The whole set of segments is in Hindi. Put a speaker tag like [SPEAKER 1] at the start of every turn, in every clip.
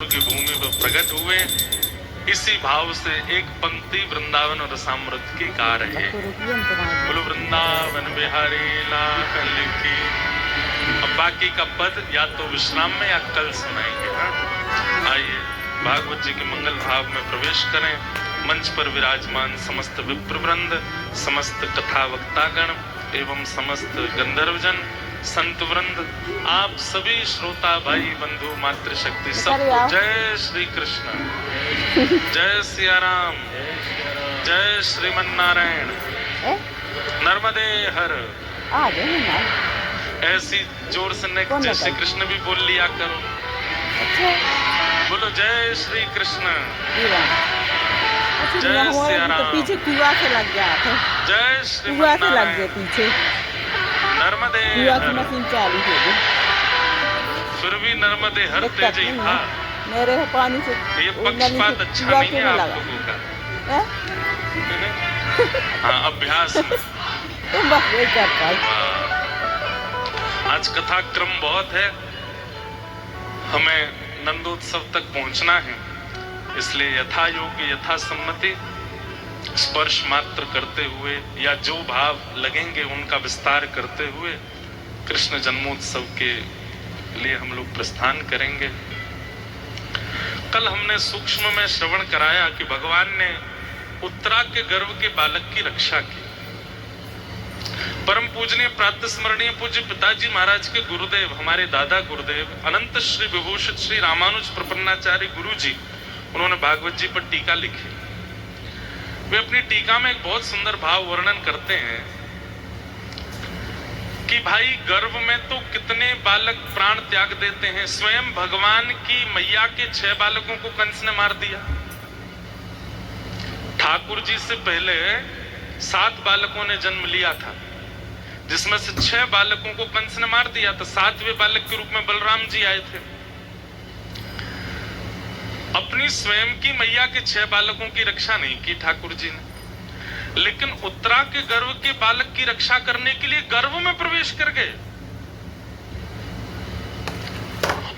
[SPEAKER 1] की भूमि पर प्रकट हुए। इसी भाव से एक पंक्ति वृंदावन और रसामृत की गा रहे हैं। बोलो वृंदावन बिहारी लाल की। अब बाकी का पद या तो विश्राम में या कल सुनाएंगे। आइए भागवत जी के मंगल भाव में प्रवेश करें। मंच पर विराजमान समस्त विप्रवृंद, समस्त कथा वक्तागण एवं समस्त गंधर्वजन, संत वृंद, आप सभी श्रोता भाई बंधु मातृशक्ति सबको जय श्री कृष्ण, जय सिया राम, जय श्रीमन नारायण, नर्मदे हर। ऐसी जोर से जय श्री कृष्ण भी बोल लिया करो। बोलो जय श्री कृष्ण, जय सिया राम।
[SPEAKER 2] पीछे कुआ से लग गया था।
[SPEAKER 1] जय श्रीमन
[SPEAKER 2] से लग गया पीछे।
[SPEAKER 1] नर्मदे
[SPEAKER 2] हर। मशीन चालू हो गई।
[SPEAKER 1] फिर भी नर्मदे हर तेज ही था।
[SPEAKER 2] मेरे पानी से
[SPEAKER 1] ये पक्षपात अच्छा नहीं है आप लोगों का। हाँ अभ्यास
[SPEAKER 2] तुम बस वही कर पाए।
[SPEAKER 1] आज कथा क्रम बहुत है, हमें नंदोत्सव तक पहुंचना है, इसलिए यथा योग्य यथा सम्मति स्पर्श मात्र करते हुए या जो भाव लगेंगे उनका विस्तार करते हुए कृष्ण जन्मोत्सव के लिए हम लोग प्रस्थान करेंगे। कल हमने सूक्ष्म में श्रवण कराया कि भगवान ने उत्तरा के गर्भ के बालक की रक्षा की। परम पूजनीय प्रातः स्मरणीय पूज्य पिताजी महाराज के गुरुदेव, हमारे दादा गुरुदेव अनंत श्री विभूषित श्री रामानुज प्रपन्नाचार्य गुरु जी, उन्होंने भागवत जी पर टीका लिखी। वे अपनी टीका में एक बहुत सुंदर भाव वर्णन करते हैं कि भाई गर्भ में तो कितने बालक प्राण त्याग देते हैं। स्वयं भगवान की मैया के 6 बालकों को कंस ने मार दिया। ठाकुर जी से पहले 7 बालकों ने जन्म लिया था, जिसमें से 6 बालकों को कंस ने मार दिया था। 7वें बालक के रूप में बलराम जी आए थे। अपनी स्वयं की मैया के 6 बालकों की रक्षा नहीं की ठाकुर जी ने, लेकिन उत्तरा के गर्भ के बालक की रक्षा करने के लिए गर्भ में प्रवेश कर गए।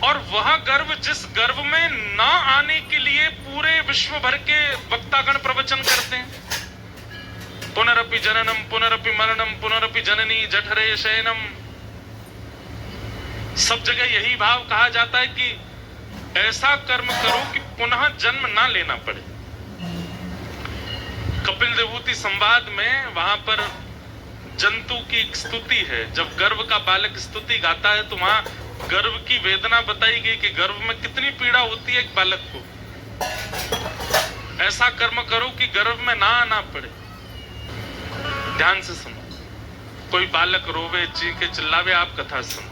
[SPEAKER 1] और वह गर्भ, जिस गर्भ में न आने के लिए पूरे विश्व भर के वक्तागण प्रवचन करते हैं, पुनरपि जननम पुनरपि मरणम पुनरपि जननी जठरे शयनम, सब जगह यही भाव कहा जाता है कि ऐसा कर्म करो कि पुनः जन्म ना लेना पड़े। कपिल देवहूति संवाद में वहां पर जंतु की एक स्तुति है। जब गर्भ का बालक स्तुति गाता है तो वहां गर्भ की वेदना बताई गई कि गर्भ में कितनी पीड़ा होती है एक बालक को। ऐसा कर्म करो कि गर्भ में ना आना पड़े। ध्यान से सुनो। कोई बालक रोवे, चीखे, चिल्लावे, आप कथा सुनो।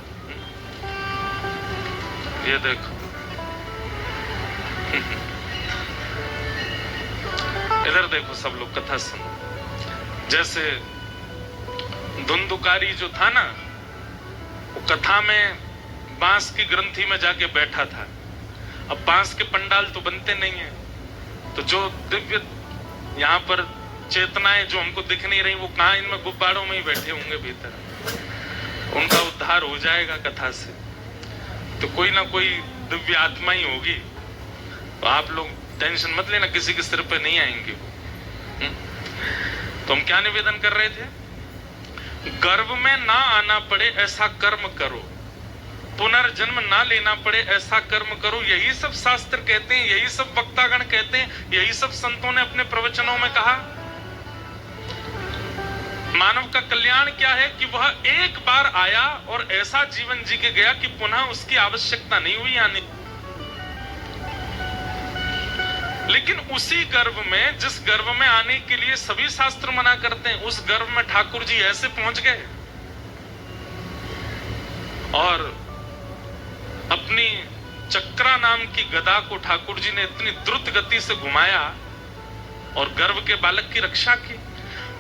[SPEAKER 1] ये देखो, इधर देखो, सब लोग कथा सुनो। जैसे धुंधुकारी जो था ना, वो कथा में बांस की ग्रंथि में जाके बैठा था। अब बांस के पंडाल तो बनते नहीं है, तो जो दिव्य यहाँ पर चेतनाएं जो हमको दिख नहीं रही, वो कहाँ, इनमें गुब्बारों में ही बैठे होंगे भीतर। उनका उद्धार हो जाएगा कथा से, तो कोई ना कोई दिव्य आत्मा ही होगी। तो आप लोग टेंशन मत लेना, किसी के सिर पे नहीं आएंगे। तो हम क्या निवेदन कर रहे थे? गर्भ में ना आना पड़े ऐसा कर्म करो, पुनर्जन्म ना लेना पड़े ऐसा कर्म करो। यही सब शास्त्र कहते हैं, यही सब वक्तागण कहते हैं, यही सब संतों ने अपने प्रवचनों में कहा। मानव का कल्याण क्या है कि वह एक बार आया और ऐसा जीवन जी के गया कि पुनः उसकी आवश्यकता नहीं हुई आने। लेकिन उसी गर्भ में, जिस गर्भ में आने के लिए सभी शास्त्र मना करते हैं, उस गर्भ में ठाकुर जी ऐसे पहुंच गए और अपनी चक्रा नाम की गदा को ठाकुर जी ने इतनी द्रुत गति से घुमाया और गर्भ के बालक की रक्षा की।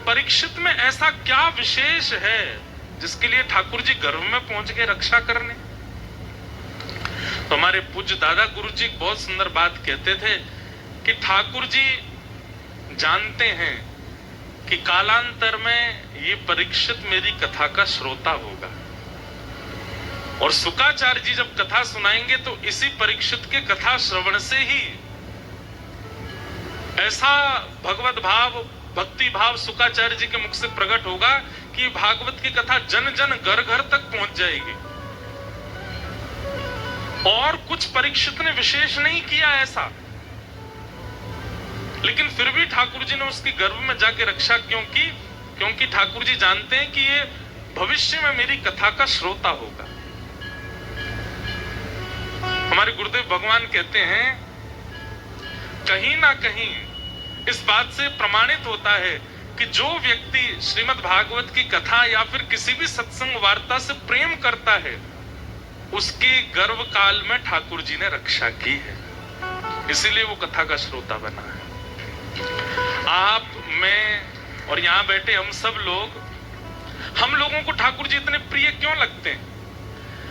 [SPEAKER 1] परीक्षित में ऐसा क्या विशेष है जिसके लिए ठाकुर जी गर्भ में पहुंच गए रक्षा करने? तो हमारे पूज्य दादा गुरु जी बहुत सुंदर बात कहते थे कि ठाकुर जी जानते हैं कि कालांतर में ये परीक्षित मेरी कथा का श्रोता होगा। और शुकाचार्य जी जब कथा सुनाएंगे तो इसी परीक्षित के कथा श्रवण से ही ऐसा भगवत भाव, भक्ति भाव शुकाचार्य जी के मुख से प्रकट होगा कि भागवत की कथा जन जन घर घर तक पहुंच जाएगी। और कुछ परीक्षित ने विशेष नहीं किया ऐसा, लेकिन फिर भी ठाकुर जी ने उसकी गर्भ में जाके रक्षा क्यों की? क्योंकि ठाकुर जी जानते हैं कि ये भविष्य में मेरी कथा का श्रोता होगा। हमारे गुरुदेव भगवान कहते हैं, कहीं ना कहीं इस बात से प्रमाणित होता है कि जो व्यक्ति श्रीमद् भागवत की कथा या फिर किसी भी सत्संग वार्ता से प्रेम करता है, उसके गर्भ काल में ठाकुर जी ने रक्षा की है, इसीलिए वो कथा का श्रोता बना है। आप, मैं और यहां बैठे हम सब लोग, हम लोगों को ठाकुर जी इतने प्रिय क्यों लगते हैं?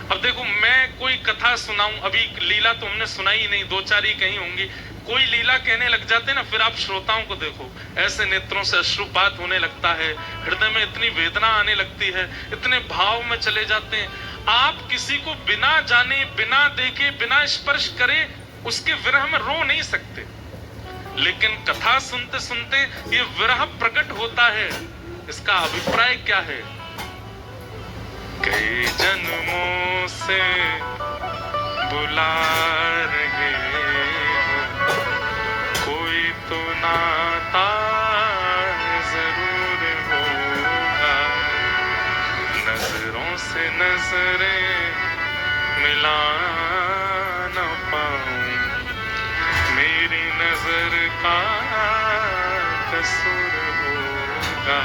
[SPEAKER 1] अब देखो, मैं कोई कथा सुनाऊं, अभी लीला तो हमने सुनाई ही नहीं, दो चार ही कहीं होंगी, कोई लीला कहने लग जाते ना, फिर आप श्रोताओं को देखो, ऐसे नेत्रों से अश्रुपात होने लगता है, हृदय में इतनी वेदना आने लगती है, इतने भाव में चले जाते हैं। आप किसी को बिना जाने, बिना देखे, बिना स्पर्श करे उसके विरह में रो नहीं सकते, लेकिन कथा सुनते सुनते ये विरह प्रकट होता है। इसका अभिप्राय क्या है? कई जन्मों से बुला रहे हो, कोई तो नाता जरूर होगा, नजरों से नजरें मिला न पाऊं, मेरी नजर का कसूर होगा।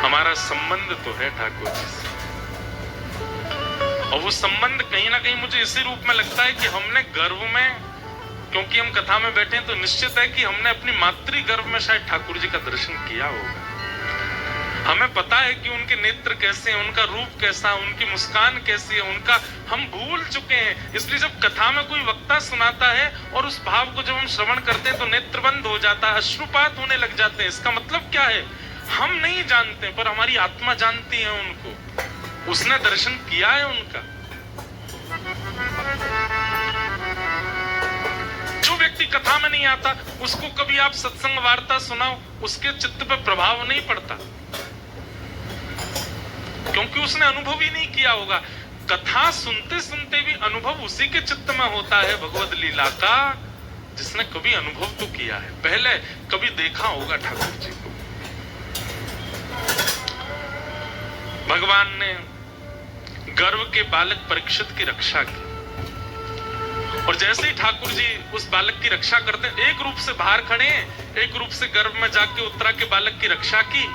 [SPEAKER 1] हमारा संबंध तो है ठाकुर जी से, और वो संबंध कहीं ना कहीं मुझे इसी रूप में लगता है कि हमने गर्भ में, क्योंकि हम कथा में बैठे हैं तो निश्चित है कि हमने अपनी मातृ गर्भ में शायद ठाकुर जी का दर्शन किया होगा। हमें पता है कि उनके नेत्र कैसे हैं, उनका रूप कैसा, उनकी मुस्कान कैसी है, उनका हम भूल चुके हैं। इसलिए जब कथा में कोई वक्ता सुनाता है और उस भाव को जब हम श्रवण करते हैं तो नेत्र बंद हो जाता है, अश्रुपात होने लग जाते हैं। इसका मतलब क्या है? हम नहीं जानते, पर हमारी आत्मा जानती है उनको, उसने दर्शन किया है उनका। जो व्यक्ति कथा में नहीं आता, उसको कभी आप सत्संग वार्ता सुनाओ, उसके चित्त पे प्रभाव नहीं पड़ता, क्योंकि उसने अनुभव ही नहीं किया होगा। कथा सुनते सुनते भी अनुभव उसी के चित्त में होता है भगवत लीला का, जिसने कभी अनुभव तो किया है, पहले कभी देखा होगा ठाकुर जी को। भगवान ने गर्भ के बालक परीक्षित की रक्षा की, और जैसे ही ठाकुर जी उस बालक की रक्षा करते हैं, एक रूप से बाहर खड़े हैं, एक रूप से गर्भ में जाके उत्तरा के बालक की रक्षा की।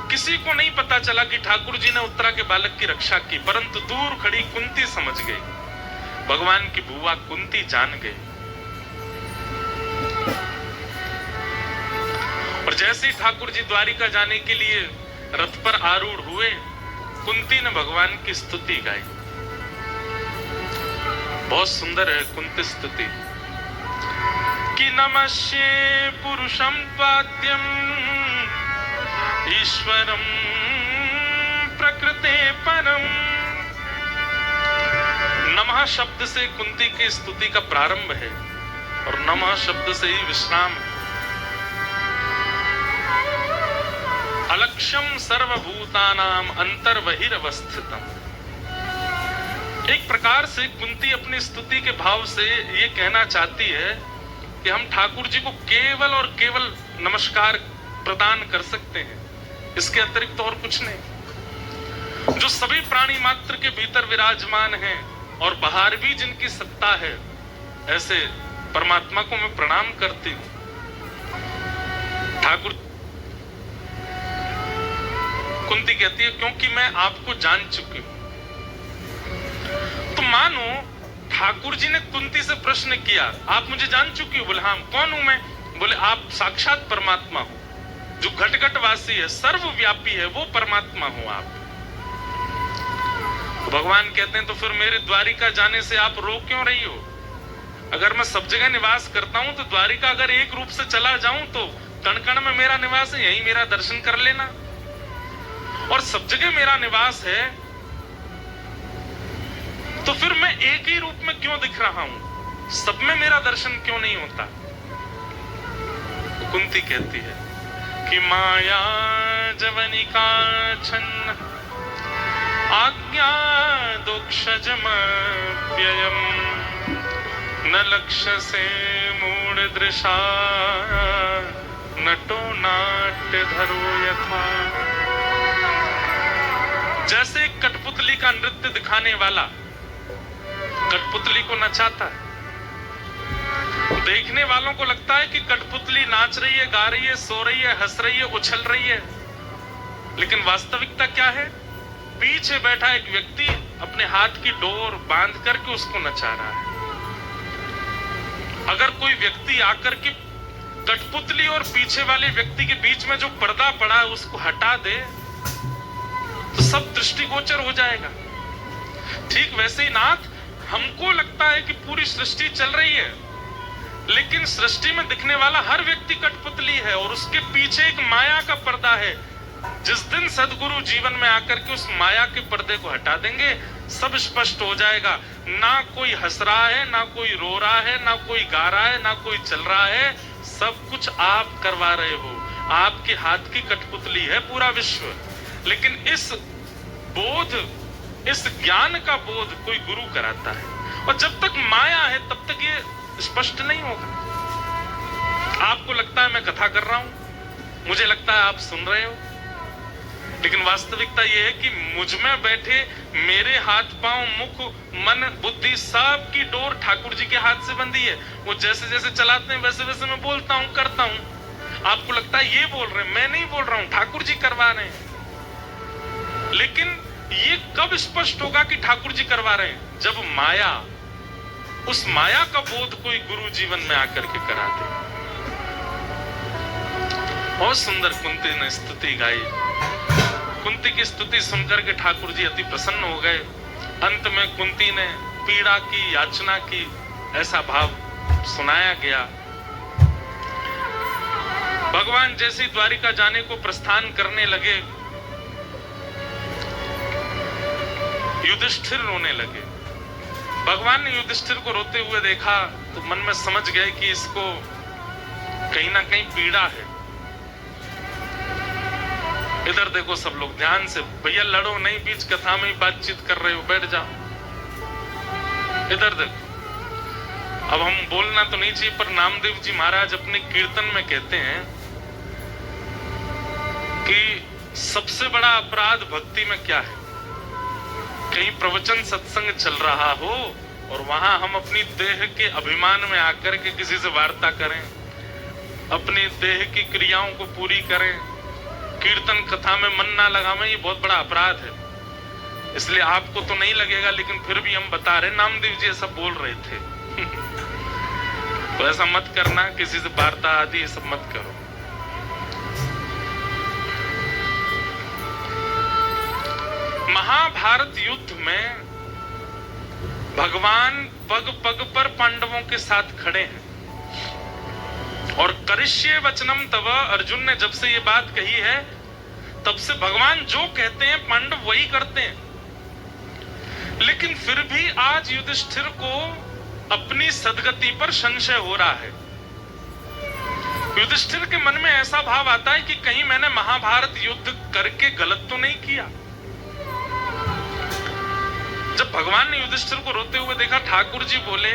[SPEAKER 1] किसी को नहीं पता चला कि ठाकुर जी ने उत्तरा के बालक की रक्षा की, परंतु दूर खड़ी कुंती समझ गई, भगवान की बुआ कुंती जान गई। और जैसे ही ठाकुर जी द्वारिका जाने के लिए रथ पर आरूढ़ हुए, कुंती ने भगवान की स्तुति गाई। बहुत सुंदर है कुंती स्तुति कि नमस्ये पुरुषम त्वाद्यम ईश्वरम प्रकृते परम। नमः शब्द से कुंती की स्तुति का प्रारंभ है, और नमः शब्द से ही विश्राम है। अलक्ष्यम सर्वभूतानाम अंतर्बहिरवस्थितम। एक प्रकार से कुंती अपनी स्तुति के भाव से ये कहना चाहती है कि हम ठाकुर जी को केवल और केवल नमस्कार प्रदान कर सकते हैं, इसके अतिरिक्त और कुछ नहीं। जो सभी प्राणी मात्र के भीतर विराजमान हैं और बाहर भी जिनकी सत्ता है, ऐसे परमात्मा को मैं प्रणाम करती हूं। ठाकुर कुंती कहती है क्योंकि मैं आपको जान चुकी हूं। तो मानो ठाकुर जी ने कुंती से प्रश्न किया, आप मुझे जान चुकी हो? बोले हाँ। कौन हूं मैं? बोले आप साक्षात परमात्मा हो, जो घट घट वासी है, सर्वव्यापी है, वो परमात्मा हो आप। तो भगवान कहते हैं तो फिर मेरे द्वारिका जाने से आप रो क्यों रही हो? अगर मैं सब जगह निवास करता हूं तो द्वारिका अगर एक रूप से चला जाऊं तो कण कण में मेरा निवास है, यही मेरा दर्शन कर लेना। और सब जगह मेरा निवास है तो फिर मैं एक ही रूप में क्यों दिख रहा हूं? सब में मेरा दर्शन क्यों नहीं होता? कुंती कहती है कि माया जवनिका छन्न आज्ञा दोक्षजमप्ययम् न लक्ष्य से मूढ़ दृशा नटो नाट्य धरो यथा। जैसे कठपुतली का नृत्य दिखाने वाला कठपुतली को नचाता है, देखने वालों को लगता है कि कठपुतली नाच रही है, गा रही है, सो रही है, हंस रही है, उछल रही है, लेकिन वास्तविकता क्या है? पीछे बैठा एक व्यक्ति अपने हाथ की डोर बांध करके उसको नचा रहा है। अगर कोई व्यक्ति आकर के कठपुतली और पीछे वाले व्यक्ति के बीच में जो पर्दा पड़ा है उसको हटा दे तो सब दृष्टिगोचर हो जाएगा। ठीक वैसे ही नाथ, हमको लगता है कि पूरी सृष्टि चल रही है, लेकिन सृष्टि में दिखने वाला हर व्यक्ति कठपुतली है और उसके पीछे एक माया का पर्दा है। जिस दिन सदगुरु जीवन में आकर के उस माया के पर्दे को हटा देंगे, सब स्पष्ट हो जाएगा। ना कोई हंस रहा है, ना कोई रो रहा है, ना कोई गा रहा है, ना कोई चल रहा है, सब कुछ आप करवा रहे हो। आपके हाथ की कठपुतली है पूरा विश्व। लेकिन इस बोध, इस ज्ञान का बोध कोई गुरु कराता है, और जब तक माया है तब तक ये स्पष्ट नहीं होगा। आपको लगता है मैं कथा कर रहा हूं, मुझे लगता है आप सुन रहे हो, लेकिन वास्तविकता यह है कि मुझ में बैठे मेरे हाथ पांव मुख मन बुद्धि सब की डोर ठाकुर जी के हाथ से बंधी है। वो जैसे जैसे चलाते हैं वैसे वैसे मैं बोलता हूं, करता हूं। आपको लगता है ये बोल रहे हैं, मैं नहीं बोल रहा हूं, ठाकुर जी करवा रहे हैं। लेकिन ये कब स्पष्ट होगा कि ठाकुर जी करवा रहे हैं? जब माया, उस माया का बोध कोई गुरु जीवन में आकर के करा दे। बहुत सुंदर कुंती ने स्तुति गाई। कुंती की स्तुति सुनकर के ठाकुर जी अति प्रसन्न हो गए। अंत में कुंती ने पीड़ा की, याचना की, ऐसा भाव सुनाया गया। भगवान जैसे द्वारिका जाने को प्रस्थान करने लगे, युधिष्ठिर रोने लगे। भगवान ने युधिष्ठिर को रोते हुए देखा तो मन में समझ गए कि इसको कहीं ना कहीं पीड़ा है। इधर देखो सब लोग ध्यान से, भैया लड़ो नहीं, बीच कथा में ही बातचीत कर रहे हो, बैठ जाओ। इधर देखो, अब हम बोलना तो नहीं चाहिए, पर नामदेव जी महाराज अपने कीर्तन में कहते हैं कि सबसे बड़ा अपराध भक्ति में क्या है? कहीं प्रवचन सत्संग चल रहा हो और वहां हम अपनी देह के अभिमान में आकर के किसी से वार्ता करें, अपनी देह की क्रियाओं को पूरी करें, कीर्तन कथा में मन ना लगावें, ये बहुत बड़ा अपराध है। इसलिए आपको तो नहीं लगेगा, लेकिन फिर भी हम बता रहे, नामदेव जी ऐसा बोल रहे थे। तो ऐसा मत करना, किसी से वार्ता आदि ये सब मत करो। महाभारत युद्ध में भगवान पग पग पर पांडवों के साथ खड़े हैं, और करिष्ये वचनम तव, अर्जुन ने जब से ये बात कही है तब से भगवान जो कहते हैं पांडव वही करते हैं। लेकिन फिर भी आज युधिष्ठिर को अपनी सद्गति पर संशय हो रहा है। युधिष्ठिर के मन में ऐसा भाव आता है कि कहीं मैंने महाभारत युद्ध करके गलत तो नहीं किया। जब भगवान ने युधिष्ठिर को रोते हुए देखा, ठाकुर जी बोले,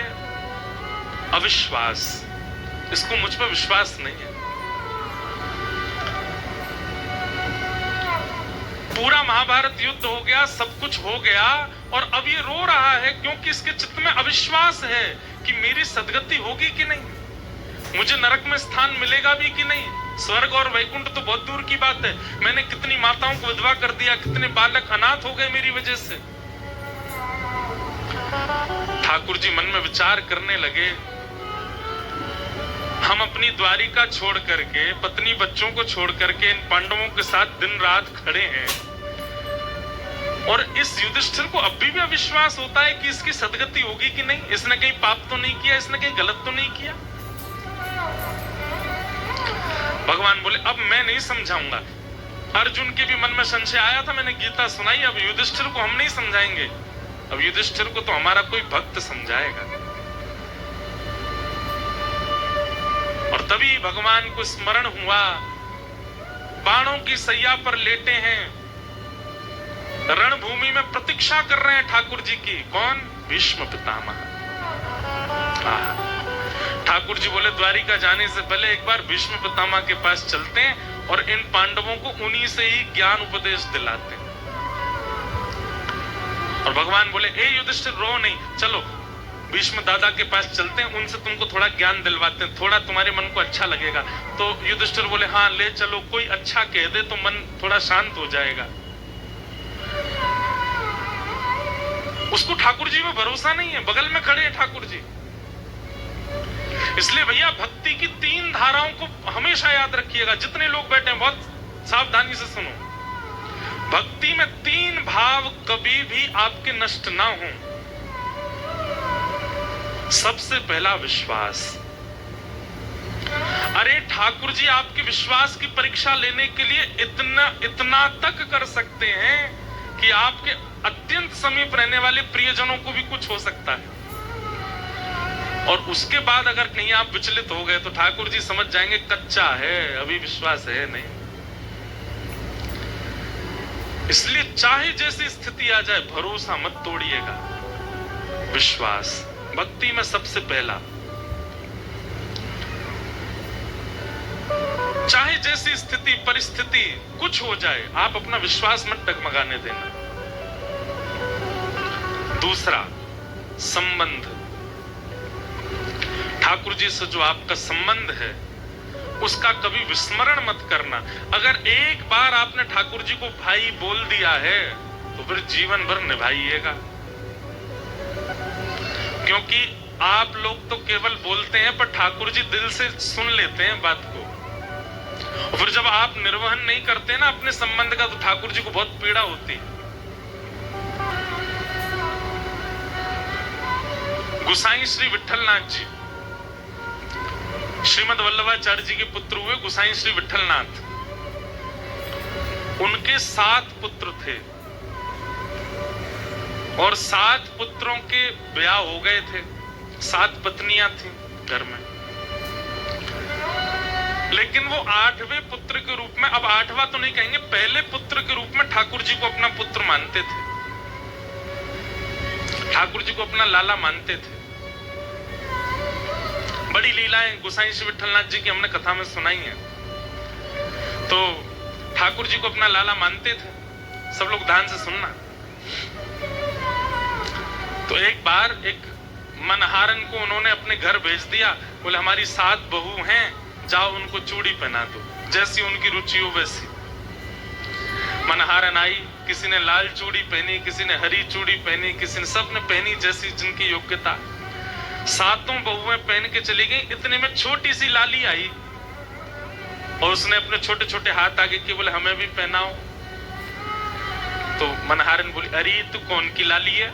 [SPEAKER 1] अविश्वास, इसको मुझ पर विश्वास नहीं है। पूरा महाभारत युद्ध हो गया, सब कुछ हो गया, और अब ये रो रहा है क्योंकि इसके चित्त में अविश्वास है कि मेरी सद्गति होगी कि नहीं, मुझे नरक में स्थान मिलेगा भी कि नहीं। स्वर्ग और वैकुंठ तो बहुत दूर की बात है, मैंने कितनी माताओं को विधवा कर दिया, कितने बालक अनाथ हो गए मेरी वजह से। ठाकुर जी मन में विचार करने लगे, हम अपनी द्वारिका छोड़ करके, पत्नी बच्चों को छोड़ करके इन पांडवों के साथ दिन रात खड़े हैं, और इस युधिष्ठिर को अब भी अविश्वास होता है कि इसकी सद्गति होगी कि नहीं, इसने कहीं पाप तो नहीं किया, इसने कहीं गलत तो नहीं किया। भगवान बोले, अब मैं नहीं समझाऊंगा। अर्जुन के भी मन में संशय आया था, मैंने गीता सुनाई, अब युधिष्ठिर को हम नहीं समझाएंगे। अब युधिष्ठिर को तो हमारा कोई भक्त समझाएगा। और तभी भगवान को स्मरण हुआ, बाणों की सैया पर लेटे हैं, रणभूमि में प्रतीक्षा कर रहे हैं ठाकुर जी की। कौन? भीष्म पितामह। ठाकुर जी बोले द्वारिका जाने से पहले एक बार भीष्म पितामह के पास चलते हैं और इन पांडवों को उन्हीं से ही ज्ञान उपदेश दिलाते हैं। और भगवान बोले ए युधिष्ठिर रो नहीं, चलो भीष्म दादा के पास चलते हैं, उनसे तुमको थोड़ा ज्ञान दिलवाते हैं, थोड़ा तुम्हारे मन को अच्छा लगेगा। तो युधिष्ठिर बोले हाँ ले चलो, कोई अच्छा कह दे तो मन थोड़ा शांत हो जाएगा। उसको ठाकुर जी में भरोसा नहीं है, बगल में खड़े हैं ठाकुर जी। इसलिए भैया भक्ति की 3 धाराओं को हमेशा याद रखिएगा। जितने लोग बैठे हैं बहुत सावधानी से सुनो। भक्ति में 3 भाव कभी भी आपके नष्ट ना हो। सबसे पहला विश्वास। अरे ठाकुर जी आपके विश्वास की परीक्षा लेने के लिए इतना तक कर सकते हैं कि आपके अत्यंत समीप रहने वाले प्रियजनों को भी कुछ हो सकता है। और उसके बाद अगर कहीं आप विचलित हो गए तो ठाकुर जी समझ जाएंगे कच्चा है, अभी विश्वास है नहीं। इसलिए चाहे जैसी स्थिति आ जाए भरोसा मत तोड़िएगा। विश्वास भक्ति में सबसे पहला। चाहे जैसी स्थिति परिस्थिति कुछ हो जाए, आप अपना विश्वास मत डगमगाने देना। दूसरा संबंध। ठाकुर जी से जो आपका संबंध है उसका कभी विस्मरण मत करना। अगर एक बार आपने ठाकुर जी को भाई बोल दिया है तो फिर जीवन भर निभाइएगा। क्योंकि आप लोग तो केवल बोलते हैं पर ठाकुर जी दिल से सुन लेते हैं बात को। और फिर जब आप निर्वहन नहीं करते ना अपने संबंध का तो ठाकुर जी को बहुत पीड़ा होती है। गुसाई श्री विठलनाथ जी श्रीमद वल्लभाचार्य जी के पुत्र हुए। गुसाई श्री विठलनाथ, उनके 7 पुत्र थे और 7 पुत्रों के ब्याह हो गए थे। 7 पत्नियां थी घर में, लेकिन वो 8वें पुत्र के रूप में, अब 8वां तो नहीं कहेंगे, पहले पुत्र के रूप में ठाकुर जी को अपना पुत्र मानते थे, ठाकुर जी को अपना लाला मानते थे। बड़ी लीलाएं गुसाई श्री विठलनाथ जी की हमने कथा में सुनाई है। तो ठाकुर जी को अपना लाला मानते थे। सब लोग ध्यान से सुनना। तो एक बार एक मनहारन को उन्होंने अपने घर भेज दिया। बोले हमारी 7 बहू हैं, जाओ उनको चूड़ी पहना दो, जैसी उनकी रुचि हो वैसी। मनहारन आई, किसी ने लाल चूड़ी पहनी, किसी ने हरी चूड़ी पहनी, किसी ने, सब ने पहनी जैसी जिनकी योग्यता। 7 बहुएं पहन के चली गई। इतने में छोटी सी लाली आई और उसने अपने छोटे छोटे हाथ आगे किए, बोले हमें भी पहनाओ। तो मनहारन बोली अरे तू कौन की लाली है?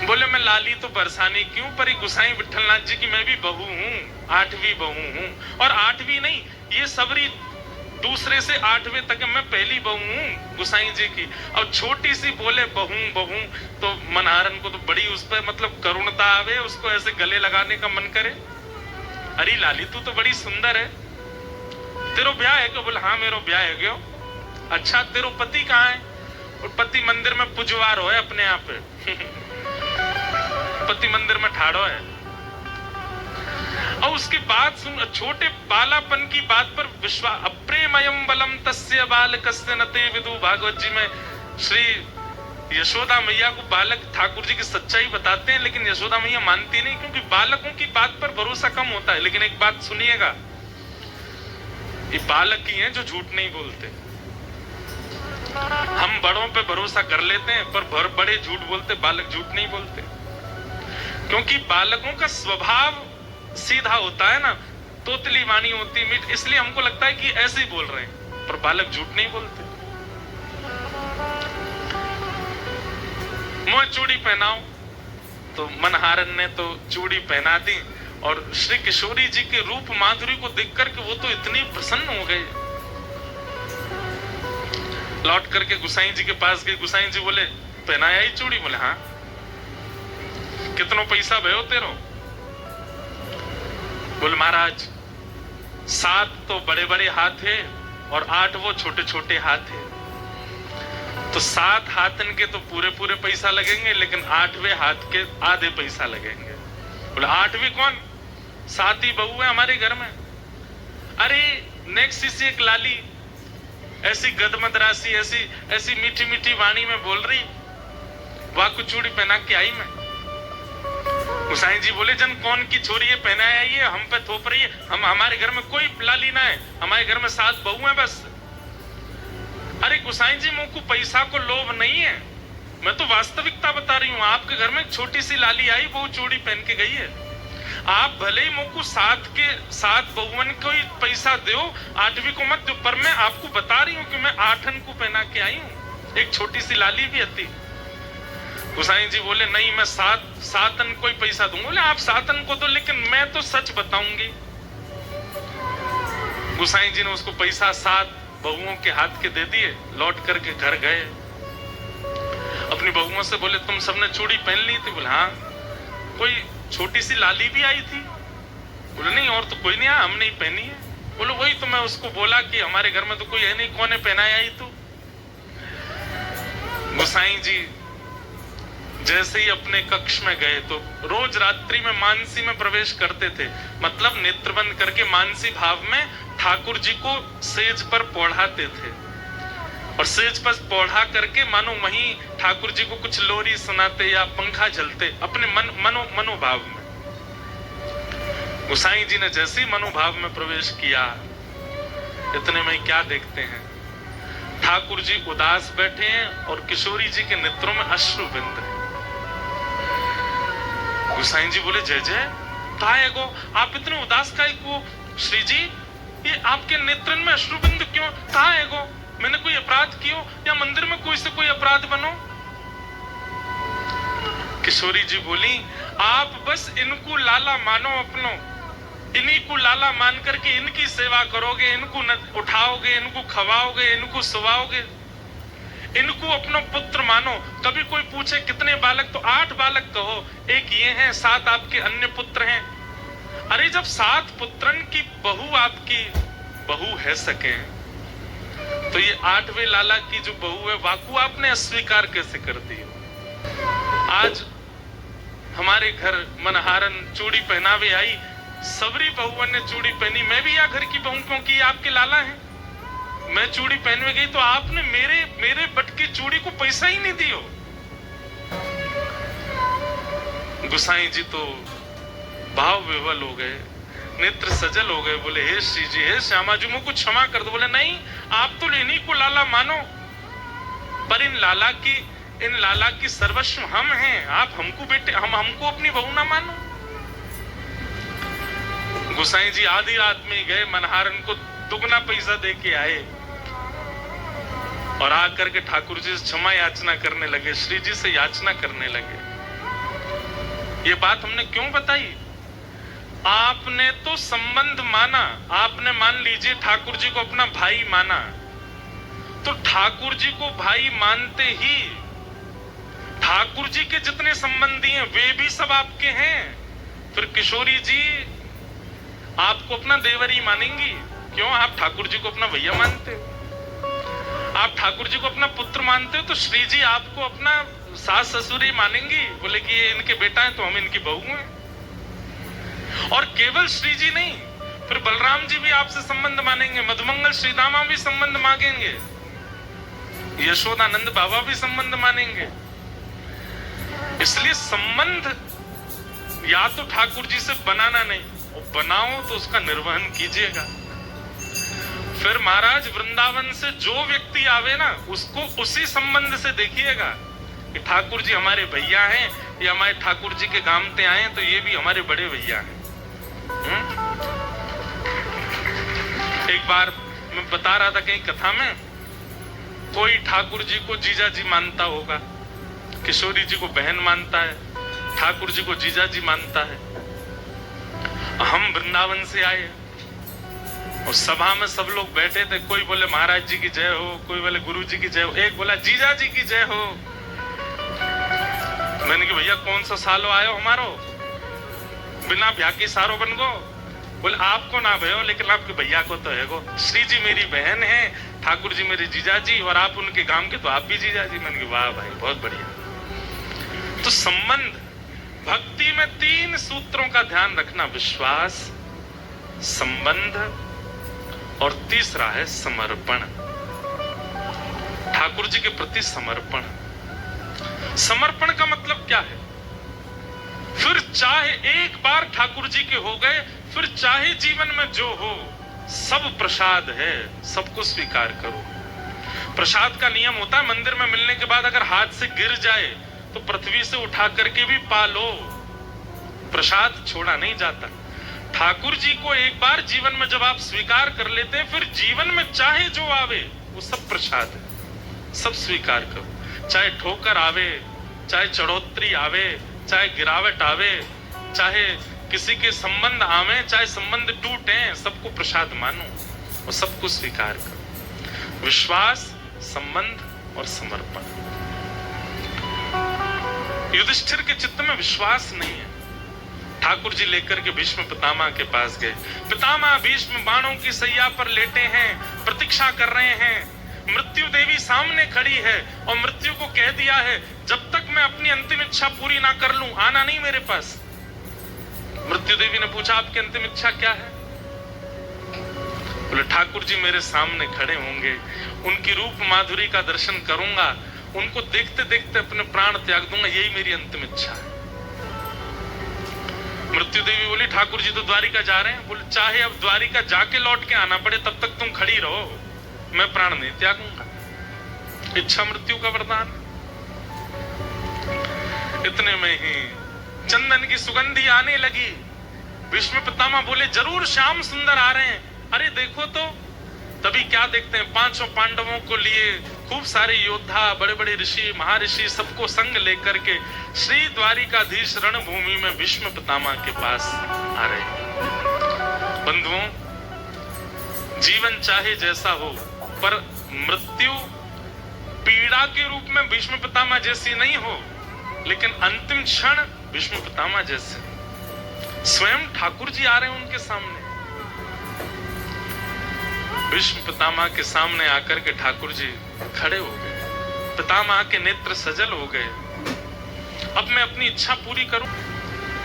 [SPEAKER 1] बोले मैं लाली तो बरसाने क्यों, पर गुसाई विठलनाथ जी की मैं भी बहू हूँ, 8वीं बहू हूँ। और 8वीं नहीं, ये सबरी दूसरे से 8वें तक मैं पहली बहू हूँ गुसाई जी की। अब छोटी सी बोले बहू बहू, तो मनहारन को तो बड़ी उस पर मतलब करुणता आवे, उसको ऐसे गले लगाने का मन करे। अरे लाली तू तो बड़ी सुंदर है, तेरो ब्याह है क्या? बोले हाँ मेरो ब्याह है क्यों? अच्छा तेरो पति कहाँ है? और पति मंदिर में पुजवार हो है अपने आप पति मंदिर में ठाड़ो है। और उसकी बात सुन, छोटे बालापन की बात पर विश्वास। अप्रेमयम बलम तस्य बालकस्य नते विदु। भागवत जी में श्री यशोदा मैया को बालक ठाकुर जी की सच्चाई बताते हैं, लेकिन यशोदा मैया मानती नहीं, क्योंकि बालकों की बात पर भरोसा कम होता है। लेकिन एक बात सुनिएगा, ये बालक ही हैं जो झूठ नहीं बोलते। हम बड़ों पे भरोसा कर लेते हैं पर बड़े झूठ बोलते, बालक झूठ नहीं बोलते। क्योंकि बालकों का स्वभाव सीधा होता है ना, तोतली वाणी होती मीठ, इसलिए हमको लगता है कि ऐसे ही बोल रहे हैं, पर बालक झूठ नहीं बोलते। मोह चूड़ी पहनाओ, तो मनहारन ने तो चूड़ी पहना दी। और श्री किशोरी जी के रूप माधुरी को देख करके वो तो इतनी प्रसन्न हो गए। लौट करके गुसाई जी के पास गए। गुसाई जी बोले पहनाया ही चूड़ी? बोले हाँ। कितनो पैसा भयो तेरो? बोले महाराज 7 तो बड़े बड़े हाथ है और 8 वो छोटे छोटे हाथ है, तो 7 हाथन के तो पूरे पूरे पैसा लगेंगे, लेकिन 8वें हाथ के आधे पैसा लगेंगे। बोले 8वीं कौन? 7 ही बहू है हमारे घर में। अरे नेक्स्ट इसी एक लाली ऐसी गदमद राशि, ऐसी ऐसी मीठी मीठी वाणी में बोल रही, वाह को चूड़ी पहना के आई मैं। गोसाई जी बोले जन कौन की छोरी है पहनाया ये हम पे थोप रही है? हम हमारे घर में कोई लाली ना है, हमारे घर में 7 बहू हैं बस। अरे गोसाई जी मुझको पैसा को लोभ नहीं है, मैं तो वास्तविकता बता रही हूँ। आपके घर में एक छोटी सी लाली आई, वो चूड़ी पहन के गई है। आप भले ही मुझको 7 बहुवन को ही पैसा दो, 8वीं को मत दो, पर मैं आपको बता रही हूँ कि मैं 8 को पहना के आई हूँ, एक छोटी सी लाली भी आती। गोसाई जी बोले नहीं मैं 7 को ही पैसा दूंगा। बोले आप 7 को दो, लेकिन मैं तो सच बताऊंगी। गोसाई जी ने उसको पैसा 7 बहुओं के हाथ के दे दिए, लौट करके घर गए। अपनी बहुओं से बोले तुम सबने चूड़ी पहन ली थी? बोले हाँ। कोई छोटी सी लाली भी आई थी? बोले नहीं और तो कोई नहीं आया, हमने ही पहनी है। बोले वही तो मैं उसको बोला कि हमारे घर में तो कोई है नहीं, कौन है पहनाया ही तो। गोसाई जी जैसे ही अपने कक्ष में गए तो रोज रात्रि में मानसी में प्रवेश करते थे, मतलब नेत्र बंद करके मानसी भाव में ठाकुर जी को सेज पर पौढ़ाते थे, और सेज पर पौढ़ा करके मानो वहीं ठाकुर जी को कुछ लोरी सुनाते या पंखा झलते अपने मनोभाव में। गोसाई जी ने जैसे ही मनोभाव में प्रवेश किया, इतने में क्या देखते हैं, ठाकुर जी उदास बैठे हैं और किशोरी जी के नेत्रों में अश्रु बिंद है। गोसाई जी बोले जय जय काय गो, आप इतने उदास काय को? श्री जी ये आपके नेत्रन में अश्रुबिंद क्यों? कहाँ है गो? मैंने कोई अपराध कियो या मंदिर में कोई से कोई अपराध बनो? किशोरी जी बोली आप बस इनको लाला मानो अपनो, इन्हीं को लाला मान करके इनकी सेवा करोगे, इनको उठाओगे, इनको खवाओगे, इनको सुवाओगे, इनको अपना पुत्र मानो। कभी कोई पूछे कितने बालक, तो 8 बालक कहो, एक ये हैं, 7 आपके अन्य पुत्र हैं। अरे जब 7 पुत्रन की बहू आपकी बहू है सके, तो ये 8वें लाला की जो बहू है वाकू आपने अस्वीकार कैसे कर दी? आज हमारे घर मनहारन चूड़ी पहनावे आई, सबरी बहुवन ने चूड़ी पहनी, मैं भी या घर की बहू क्योंकि आपके लाला हैं। मैं चूड़ी पहनवे गई तो आपने मेरे बट की चूड़ी को पैसा ही नहीं दियो। गुसाई जी तो भाव विवल हो गए, नेत्र सजल हो गए, बोले हे श्री जी, हे श्यामा जी, मुझको क्षमा कर दो। बोले नहीं, आप तो इन्हीं को लाला मानो, पर इन लाला की सर्वस्व हम हैं, आप हमको बेटे, हमको अपनी बहू ना मानो। गुसाई जी आधी रात में गए, मनहारन को दुगना पैसा दे के आए और आकर के ठाकुर जी से क्षमा याचना करने लगे, श्री जी से याचना करने लगे। ये बात हमने क्यों बताई? आपने तो संबंध माना, आपने मान लीजिए ठाकुर जी को अपना भाई माना, तो ठाकुर जी को भाई मानते ही ठाकुर जी के जितने संबंधी हैं वे भी सब आपके हैं। फिर किशोरी जी आपको अपना देवरी मानेंगी क्यों? आप ठाकुर जी को अपना भैया मानते हो, आप ठाकुर जी को अपना पुत्र मानते हो, तो श्री जी आपको अपना सास ससुरी मानेंगी, बोले कि ये इनके बेटा है तो हम इनकी बहू हैं। और केवल श्री जी नहीं, फिर बलराम जी भी आपसे संबंध मानेंगे, मधुमंगल श्रीदामा भी संबंध मांगेंगे, यशोदानंद बाबा भी संबंध मानेंगे। इसलिए संबंध या तो ठाकुर जी से बनाना नहीं, और बनाओ तो उसका निर्वहन कीजिएगा। फिर महाराज वृंदावन से जो व्यक्ति आवे ना, उसको उसी संबंध से देखिएगा कि ठाकुर जी हमारे भैया हैं, या हमारे ठाकुर जी के गामते आए हैं तो ये भी हमारे बड़े भैया हैं। एक बार मैं बता रहा था कहीं कथा में, कोई ठाकुर जी को जीजा जी मानता होगा, किशोरी जी को बहन मानता है, ठाकुर जी को जीजा जी मानता है। हम वृंदावन से आए और सभा में सब लोग बैठे थे, कोई बोले महाराज जी की जय हो, कोई बोले गुरु जी की जय हो, एक बोला जीजा जी की जय हो, मैंने कहा भैया कौन सा सालो आयो हमारो, बिना ब्याह की सारो बन गो। बोले आपको ना भयो लेकिन आपके भैया को तो है गो। श्री जी मेरी बहन है, ठाकुर जी मेरे जीजाजी, और आप उनके गांव के तो आप भी जीजाजी। मैंने कहा वाह भाई बहुत बढ़िया। तो संबंध, भक्ति में 3 सूत्रों का ध्यान रखना, विश्वास, संबंध और तीसरा है समर्पण। ठाकुर जी के प्रति समर्पण। समर्पण का मतलब क्या है? फिर चाहे एक बार ठाकुर जी के हो गए, फिर चाहे जीवन में जो हो, सब प्रसाद है, सबको स्वीकार करो। प्रसाद का नियम होता है मंदिर में मिलने के बाद अगर हाथ से गिर जाए तो पृथ्वी से उठा करके भी पालो, प्रसाद छोड़ा नहीं जाता। ठाकुर जी को एक बार जीवन में जब आप स्वीकार कर लेते हैं, फिर जीवन में चाहे जो आवे वो सब प्रसाद है, सब स्वीकार करो। चाहे ठोकर आवे, चाहे चढ़ोतरी आवे, चाहे गिरावट आवे, चाहे किसी के संबंध आवे, चाहे संबंध टूटे, सबको प्रसाद मानो और सबको स्वीकार करो। विश्वास, संबंध और समर्पण। युधिष्ठिर के चित्त में विश्वास नहीं है। ठाकुर जी लेकर के भीष्म पितामह के पास गए। पितामह भीष्म बाणों की सैया पर लेटे हैं, प्रतीक्षा कर रहे हैं। मृत्यु देवी सामने खड़ी है और मृत्यु को कह दिया है जब तक मैं अपनी अंतिम इच्छा पूरी ना कर लूं आना नहीं मेरे पास। मृत्यु देवी ने पूछा आपकी अंतिम इच्छा क्या है? बोले ठाकुर जी मेरे सामने खड़े होंगे, उनकी रूप माधुरी का दर्शन करूंगा, उनको देखते देखते अपने प्राण त्याग दूंगा, यही मेरी अंतिम इच्छा है। मृत्यु देवी बोली ठाकुर जी तो द्वारिका जा रहे हैं। बोले चाहे अब द्वारिका जाके लौट के आना पड़े तब तक तुम खड़ी रहो, मैं प्राण नहीं त्यागूंगा। इच्छा मृत्यु का वरदान। इतने में ही चंदन की सुगंधी आने लगी। भीष्म पितामह बोले जरूर श्याम सुंदर आ रहे हैं। अरे देखो तो, तभी क्या देखते हैं, 5 पांडवों को लिए खूब सारे योद्धा, बड़े बड़े ऋषि, महर्षि, सबको संग लेकर के श्री द्वारिकाधीश रणभूमि में भीष्म पितामह के पास आ रहे। बंधुओं, जीवन चाहे जैसा हो, पर मृत्यु पीड़ा के रूप में भीष्म पितामह जैसी नहीं हो, लेकिन अंतिम क्षण भीष्म पितामह जैसे। स्वयं ठाकुर जी आ रहे हैं उनके सामने। भीष्म पितामह के सामने आकर के ठाकुर जी खड़े हो गए। पितामह के नेत्र सजल हो गए। अब मैं अपनी इच्छा पूरी करूं।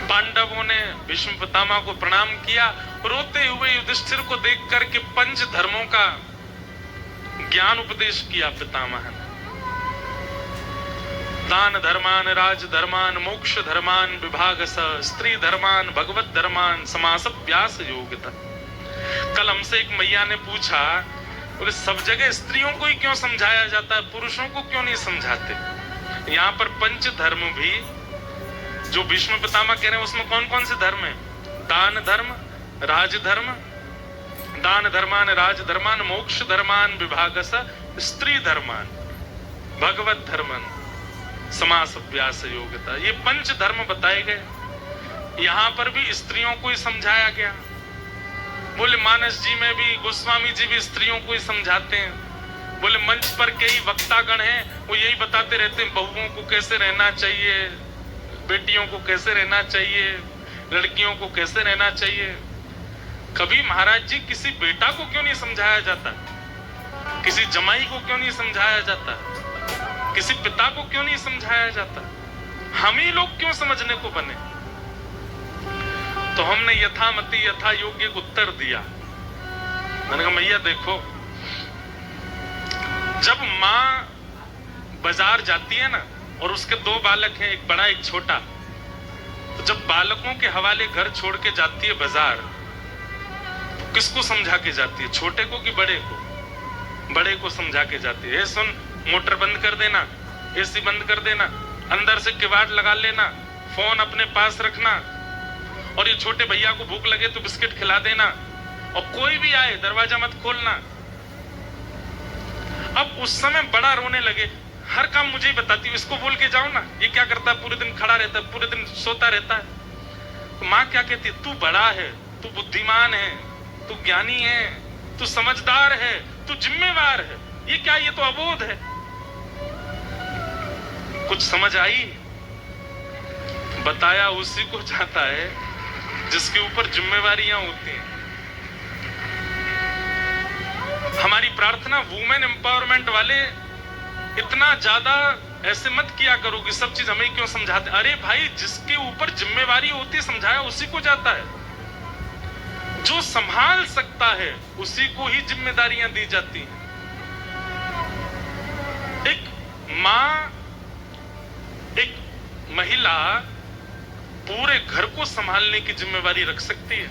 [SPEAKER 1] पांडवों ने भीष्म पितामह को प्रणाम किया। रोते हुए युधिष्ठिर को देख करके 5 धर्मों का ज्ञान उपदेश किया पितामह ने। दान धर्मान, राज धर्मान, मोक्ष धर्मान, विभागस, स्त्री धर्मान, भगवत धर्मान, समास व्यास योगिता। कल हमसे एक मैया ने पूछा, बोले सब जगह स्त्रियों को ही क्यों समझाया जाता है, पुरुषों को क्यों नहीं समझाते? यहाँ पर 5 धर्म भी जो भीष्म पितामह कह रहे हैं उसमें कौन कौन से धर्म है? दान धर्म, राज धर्म, दान धर्मान, राज धर्मान, मोक्ष धर्मान, विभागस, स्त्री धर्मान, भगवत धर्मन, समास व्यास योग्यता। ये 5 धर्म बताए गए। यहाँ पर भी स्त्रियों को ही समझाया गया। बोले मानस जी में भी गोस्वामी जी भी स्त्रियों को ही समझाते हैं। बोले मंच पर कई वक्तागण हैं, वो यही बताते रहते हैं बहुओं को कैसे रहना चाहिए, बेटियों को कैसे रहना चाहिए, लड़कियों को कैसे रहना चाहिए। कभी महाराज जी किसी बेटा को क्यों नहीं समझाया जाता? किसी जमाई को क्यों नहीं समझाया जाता? किसी पिता को क्यों नहीं समझाया जाता? हम ही लोग क्यों समझने को बने? तो हमने यथामति यथा योग्य को उत्तर दिया। मैंने कहा मैया देखो, जब माँ बाजार जाती है ना और उसके 2 बालक हैं, एक बड़ा एक छोटा, तो जब बालकों के हवाले घर छोड़ के जाती है बाजार, तो किसको समझा के जाती है? छोटे को कि बड़े को? बड़े को समझा के जाती है। सुन, मोटर बंद कर देना, एसी बंद कर देना, अंदर से किवाड़ लगा लेना, फोन अपने पास रखना, और ये छोटे भैया को भूख लगे तो बिस्किट खिला देना, और कोई भी आए दरवाजा मत खोलना। अब उस समय बड़ा रोने लगे, हर काम मुझे ही बताती हूँ, इसको बोल के जाओ ना, ये क्या करता है, पूरे दिन खड़ा रहता है, पूरे दिन सोता रहता है। तो माँ क्या कहती है? तू बड़ा है, तू बुद्धिमान है, तू ज्ञानी है, तू समझदार है, तू जिम्मेवार है। ये क्या, ये तो अबोध है। कुछ समझ आई? बताया उसी को जाता है जिसके ऊपर जिम्मेवारियां होती हैं। हमारी प्रार्थना वुमेन एम्पावरमेंट वाले इतना ज्यादा ऐसे मत किया करो कि सब चीज हमें क्यों समझाते। अरे भाई, जिसके ऊपर जिम्मेवारी होती है समझाया उसी को जाता है। जो संभाल सकता है उसी को ही जिम्मेदारियां दी जाती हैं। एक मां, एक महिला पूरे घर को संभालने की जिम्मेवारी रख सकती है।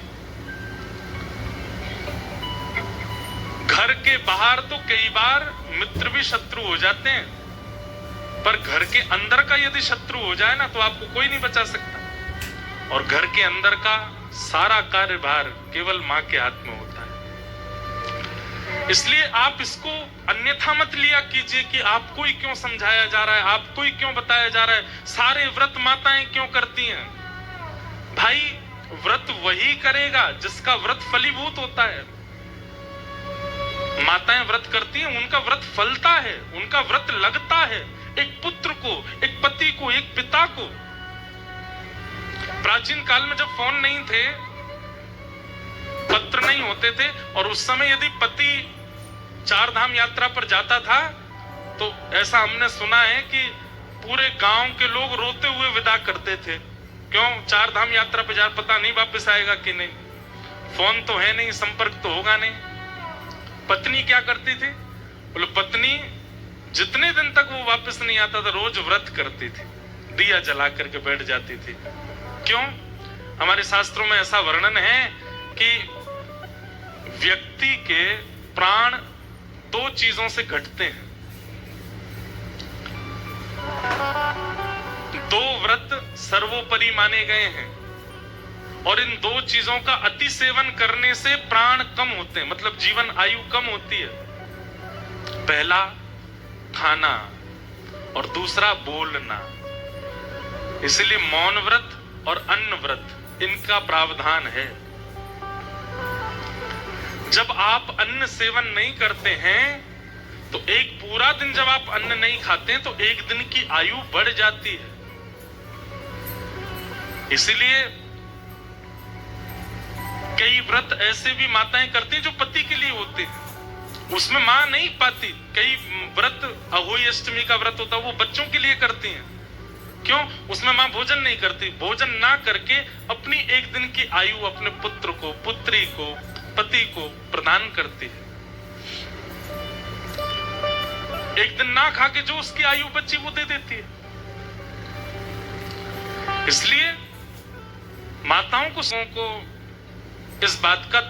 [SPEAKER 1] घर के बाहर तो कई बार मित्र भी शत्रु हो जाते हैं, पर घर के अंदर का यदि शत्रु हो जाए ना तो आपको कोई नहीं बचा सकता। और घर के अंदर का सारा कार्यभार केवल मां के हाथ में होता है। इसलिए आप इसको अन्यथा मत लिया कीजिए कि आपको ही क्यों समझाया जा रहा है, आपको ही क्यों बताया जा रहा है, सारे व्रत माताएं क्यों करती हैं। भाई, व्रत वही करेगा जिसका व्रत फलीभूत होता है। माताएं व्रत करती हैं, उनका व्रत फलता है, उनका व्रत लगता है। एक पुत्र को, एक पति को, एक पिता को। प्राचीन काल में जब फोन नहीं थे, पत्र नहीं होते थे, और उस समय यदि पति 4 धाम यात्रा पर जाता था तो ऐसा हमने सुना है कि पूरे गांव के लोग रोते हुए विदा करते थे। क्यों? 4 धाम यात्रा पर जा, पता नहीं वापस आएगा कि नहीं, फोन तो है नहीं, संपर्क तो होगा नहीं। पत्नी क्या करती थी? बोले पत्नी जितने दिन तक वो वापस नहीं आता था रोज व्रत करती थी, दिया जला करके बैठ जाती थी। क्यों? हमारे शास्त्रों में ऐसा वर्णन है कि व्यक्ति के प्राण 2 चीजों से घटते हैं। 2 व्रत सर्वोपरि माने गए हैं, और इन 2 चीजों का अति सेवन करने से प्राण कम होते हैं, मतलब जीवन आयु कम होती है। पहला खाना और दूसरा बोलना। इसलिए मौन व्रत और अन्न व्रत इनका प्रावधान है। जब आप अन्न सेवन नहीं करते हैं तो एक पूरा दिन जब आप अन्न नहीं खाते हैं तो एक दिन की आयु बढ़ जाती है। इसीलिए कई व्रत ऐसे भी माताएं करती हैं जो पति के लिए होते हैं, उसमें मां नहीं पाती। कई व्रत, अहोई अष्टमी का व्रत होता है, वो बच्चों के लिए करती हैं। क्यों? उसमें मां भोजन नहीं करती, भोजन ना करके अपनी एक दिन की आयु अपने पुत्र को, पुत्री को, पति को प्रदान करती है। एक दिन ना खा के जो उसकी आयु बची वो दे देती है। इसलिए माताओं को इस बात का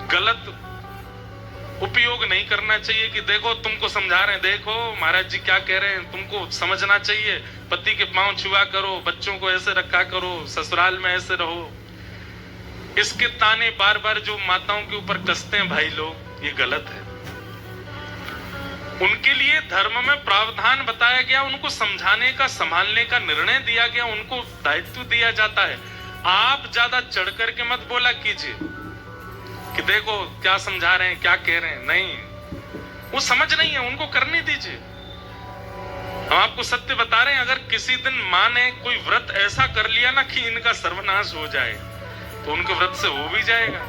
[SPEAKER 1] गलत उपयोग नहीं करना चाहिए कि देखो तुमको समझा रहे हैं, देखो महाराज जी क्या कह रहे हैं, तुमको समझना चाहिए, पति के पांव छुआ करो, बच्चों को ऐसे रखा करो, ससुराल में ऐसे रहो। इसके ताने बार बार जो माताओं के ऊपर कसते हैं भाई लोग, ये गलत है। उनके लिए धर्म में प्रावधान बताया गया, उनको समझाने का, संभालने का निर्णय दिया गया, उनको दायित्व दिया जाता है। आप ज्यादा चढ़ करके मत बोला कीजिए कि देखो क्या समझा रहे हैं, क्या कह रहे हैं। नहीं, वो समझ नहीं है, उनको करने दीजिए। हम आपको सत्य बता रहे हैं, अगर किसी दिन मां ने कोई व्रत ऐसा कर लिया ना कि इनका सर्वनाश हो जाए तो उनके व्रत से हो भी जाएगा,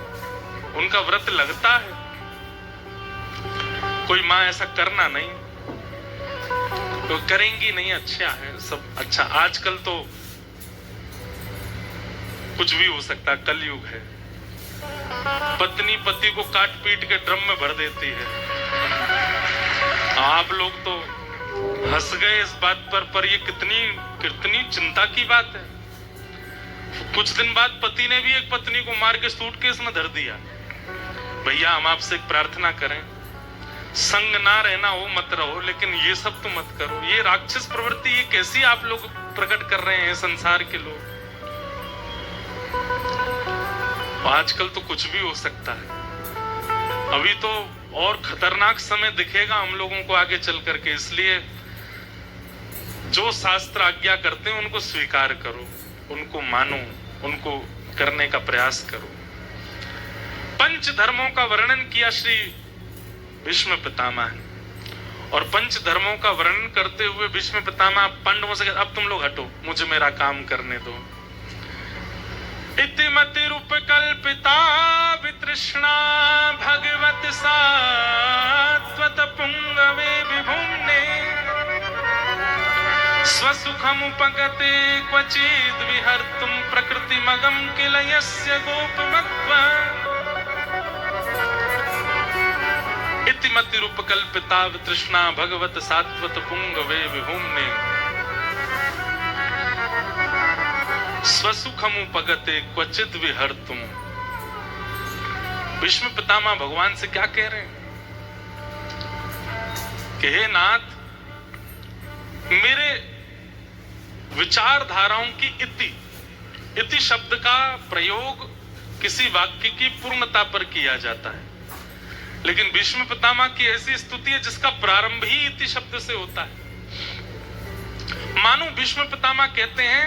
[SPEAKER 1] उनका व्रत लगता है। कोई मां ऐसा करना नहीं तो करेंगी नहीं, अच्छा है, सब अच्छा। आजकल तो कुछ भी हो सकता है, कलयुग है। पत्नी पति को काट पीट के ड्रम में भर देती है। आप लोग तो हंस गए इस बात पर ये कितनी चिंता की बात है। कुछ दिन बाद पति ने भी एक पत्नी को मार के सूटकेस में धर दिया। भैया हम आपसे एक प्रार्थना करें, संग ना रहना हो मत रहो, लेकिन ये सब तो मत करो। ये राक्षस प्रवृत्ति ये कैसी आप लोग प्रकट कर रहे हैं संसार के लोग। आजकल तो कुछ भी हो सकता है। अभी तो और खतरनाक समय दिखेगा हम लोगों को आगे चल करके। इसलिए जो शास्त्र आज्ञा करते हैं उनको स्वीकार करो, उनको मानो, उनको करने का प्रयास करो। पंच धर्मों का वर्णन किया श्री भीष्म पितामह ने, और पंच धर्मों का वर्णन करते हुए भीष्म पितामह पांडवों से कहते, अब तुम लोग हटो, मुझे मेरा काम करने दो। इति मतिरुपकल्पिता वितृष्णा भगवत सात्वत पुंगवे विभुम्ने स्वसुखमुपगते क्वचिद् विहर्तुं प्रकृतिमगं किल यस्य गोपमत्वम्। इति मतिरुपकल्पिता वितृष्णा भगवत सात्वत पुंगवे विभुम्ने स्वसुखमुपगते क्वचिद् विहर्तुं। भीष्म पितामह भगवान से क्या कह रहे हैं कि हे नाथ, मेरे विचारधाराओं की इति शब्द का प्रयोग किसी वाक्य की पूर्णता पर किया जाता है, लेकिन भीष्म पितामह की ऐसी स्तुति है जिसका प्रारंभ ही इति शब्द से होता है। मानो भीष्म पितामह कहते हैं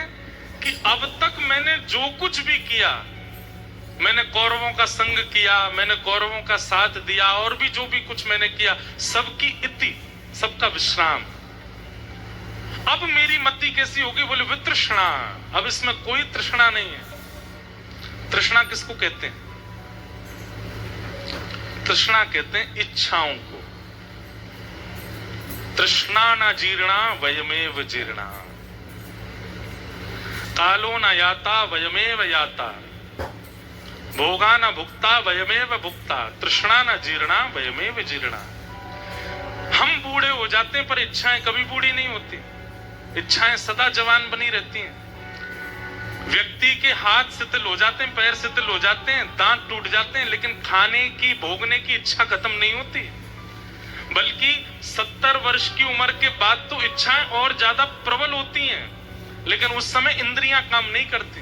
[SPEAKER 1] कि अब तक मैंने जो कुछ भी किया, मैंने कौरवों का संग किया, मैंने कौरवों का साथ दिया, और भी जो भी कुछ मैंने किया, सबकी इति, सबका विश्राम। अब मेरी मति कैसी होगी? बोले वितृष्णा, अब इसमें कोई तृष्णा नहीं है। तृष्णा किसको कहते हैं? तृष्णा कहते हैं इच्छाओं को। तृष्णा न जीर्णा वयमेव जीर्णा, कालो न याता वयमेव याता, भोगा न भुक्ता वयमेव भुक्ता, तृष्णा न जीर्णा वयमेव जीर्णा। हम बूढ़े हो जाते हैं पर इच्छाएं कभी बूढ़ी नहीं होती, इच्छाएं सदा जवान बनी रहती हैं। व्यक्ति के हाथ शिथिल हो जाते हैं, पैर शिथिल हो जाते हैं, दांत टूट जाते हैं, लेकिन खाने की, भोगने की इच्छा खत्म नहीं होती। बल्कि 70 वर्ष की उम्र के बाद तो इच्छाएं और ज्यादा प्रबल होती हैं, लेकिन उस समय इंद्रियां काम नहीं करती।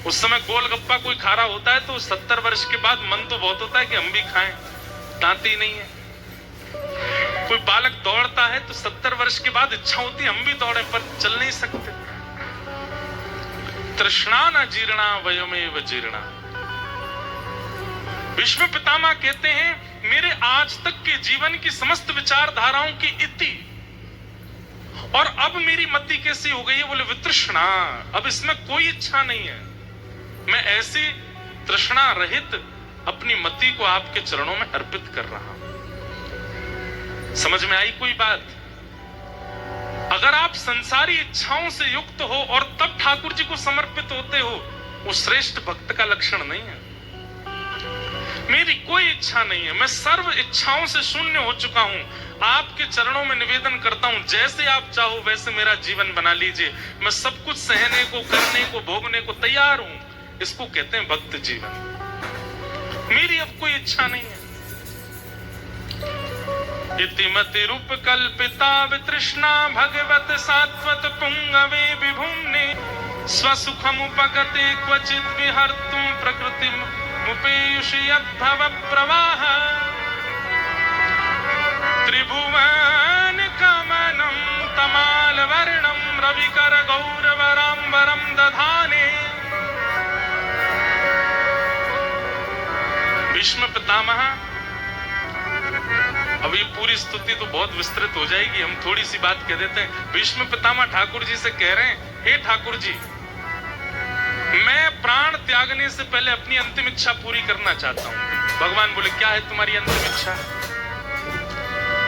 [SPEAKER 1] उस समय गोलगप्पा कोई खा रहा होता है तो 70 वर्ष के बाद मन तो बहुत होता है कि हम भी खाएं, ताती नहीं है। कोई बालक दौड़ता है तो 70 वर्ष के बाद इच्छा होती है हम भी दौड़े, पर चल नहीं सकते। तृष्णा न जीर्णा वयमेव जीर्णा। भीष्म पितामह कहते हैं मेरे आज तक के जीवन की समस्त विचारधाराओं की इति, और अब मेरी मति कैसी हो गई है? बोले वितृष्णा, अब इसमें कोई इच्छा नहीं है। मैं ऐसी तृष्णा रहित अपनी मति को आपके चरणों में अर्पित कर रहा हूं। समझ में आई कोई बात? अगर आप संसारी इच्छाओं से युक्त हो और तब ठाकुर जी को समर्पित होते हो, वो श्रेष्ठ भक्त का लक्षण नहीं है। मेरी कोई इच्छा नहीं है, मैं सर्व इच्छाओं से शून्य हो चुका हूं। आपके चरणों में निवेदन करता हूं, जैसे आप चाहो वैसे मेरा जीवन बना लीजिए। मैं सब कुछ सहने को, करने को, भोगने को तैयार हूं। इसको कहते हैं भक्त जीवन। मेरी अब कोई इच्छा नहीं है। इति मतिरुपकल्पिता वितृष्णा भगवत सात्वत पुंगवे विभुम्ने स्वसुखमुपगते क्वचिद् विहर्तुं प्रकृतिमुपेयुषि यद्भव प्रवाह त्रिभुवन कमनं तमालवर्णं रविकर गौरवराम्बरं दधाने। भीष्म पितामह, अब ये पूरी स्तुति तो बहुत विस्तृत हो जाएगी, हम थोड़ी सी बात कह देते हैं। भीष्म पितामह ठाकुर जी से कह रहे हैं, हे ठाकुर जी, मैं प्राण त्यागने से पहले अपनी अंतिम इच्छा पूरी करना चाहता हूं। भगवान बोले क्या है तुम्हारी अंतिम इच्छा?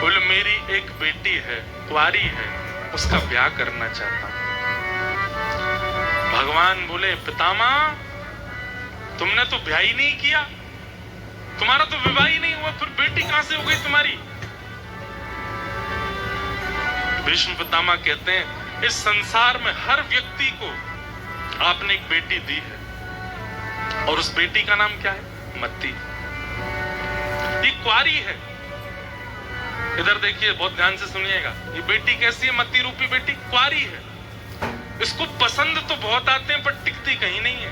[SPEAKER 1] बोले मेरी एक बेटी है, कुंवारी है, उसका ब्याह करना चाहता हूं। भगवान बोले पितामह, तुमने तो ब्याह ही नहीं किया, तुम्हारा तो विवाह ही नहीं हुआ, फिर बेटी कहां से हो गई तुम्हारी? भीष्म पितामह कहते हैं इस संसार में हर व्यक्ति को आपने एक बेटी दी है, और उस बेटी का नाम क्या है? मति। ये कुंवारी है। इधर देखिए, बहुत ध्यान से सुनिएगा। ये बेटी कैसी है? मति रूपी बेटी कुंवारी है। इसको पसंद तो बहुत आते हैं पर टिकती कहीं नहीं है।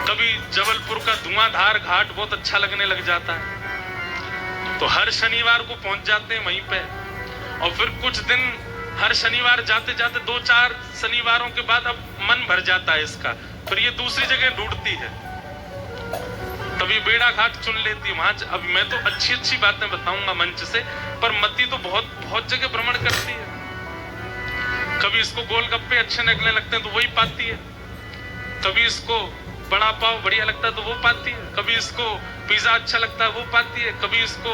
[SPEAKER 1] कभी जबलपुर का धुआंधार घाट बहुत अच्छा लगने लग जाता है तो हर शनिवार को पहुंच जाते हैं वहीं पे, और फिर कुछ दिन हर शनिवार जाते जाते 2-4 शनिवारों के बाद अब मन भर जाता है इसका, फिर ये दूसरी जगह ढूंढती है। तभी बेड़ा घाट चुन लेती है वहां। अब मैं तो अच्छी अच्छी बातें बताऊंगा मंच से, पर मती तो बहुत बहुत जगह भ्रमण करती है। कभी इसको गोलगप्पे अच्छे लगने लगते हैं तो वही पाती है, कभी इसको बड़ा पाव बढ़िया लगता है तो वो पाती है, कभी इसको पिज्जा अच्छा लगता है वो पाती है, कभी इसको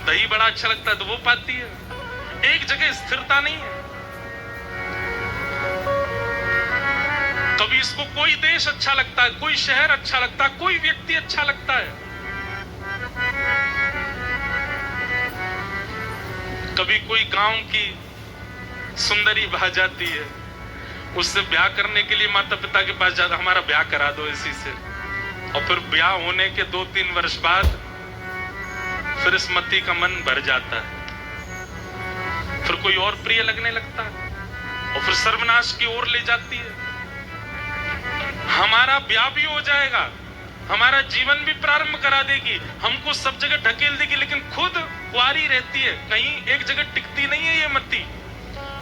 [SPEAKER 1] दही बड़ा अच्छा लगता है तो वो पाती है। एक जगह स्थिरता नहीं है। कभी इसको कोई देश अच्छा लगता है, कोई शहर अच्छा लगता है, कोई व्यक्ति अच्छा लगता है। कभी कोई गांव की सुंदरी बहा जाती है, उससे ब्याह करने के लिए माता पिता के पास जाता, हमारा ब्याह करा दो इसी से। और फिर ब्याह होने के 2-3 वर्ष बाद फिर इस मती का मन भर जाता है, फिर कोई और प्रिय लगने लगता है और फिर सर्वनाश की ओर ले जाती है। हमारा ब्याह भी हो जाएगा, हमारा जीवन भी प्रारंभ करा देगी, हमको सब जगह ढकेल देगी, लेकिन खुद कुंवारी रहती है, कहीं एक जगह टिकती नहीं है ये मती।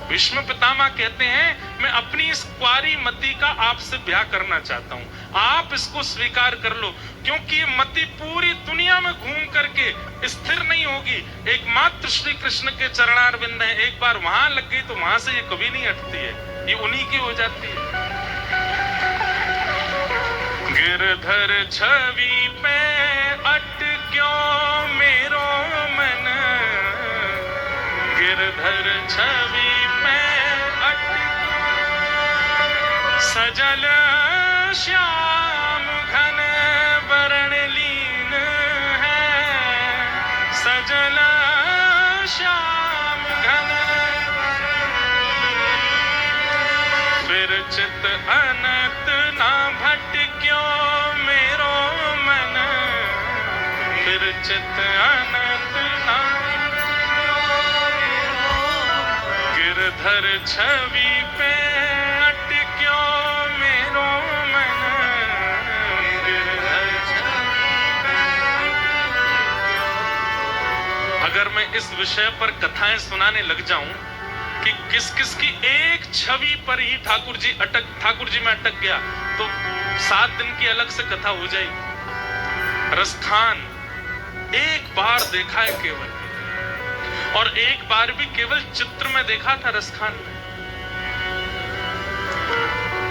[SPEAKER 1] विष्णु पितामह कहते हैं मैं अपनी इस कुंवारी मती का आपसे ब्याह करना चाहता हूं, आप इसको स्वीकार कर लो, क्योंकि ये मती पूरी दुनिया में घूम करके स्थिर नहीं होगी। एकमात्र श्री कृष्ण के चरणारविंद है, एक बार वहां लग गई तो वहां से ये कभी नहीं हटती है, ये उन्हीं की हो जाती है। गिरधर छवि पे अटक्यो मेरो मन, गिरधर छवि पे अटक्यो, सजल श्याम घन वरण लीन है, सजल श्याम घन फिर चित अनंत ना भटक्यो मेरो मन, फिर चित अनंत ना, गिरधर छवि पे अटक्यो मेरो मन, गिरधर छवि पे। अगर मैं इस विषय पर कथाएं सुनाने लग जाऊं कि किस किस की एक छवि पर ही ठाकुर जी में अटक गया, तो 7 दिन की अलग से कथा हो जाएगी। रसखान एक बार देखा है केवल, और एक बार भी केवल चित्र में देखा था रसखान में।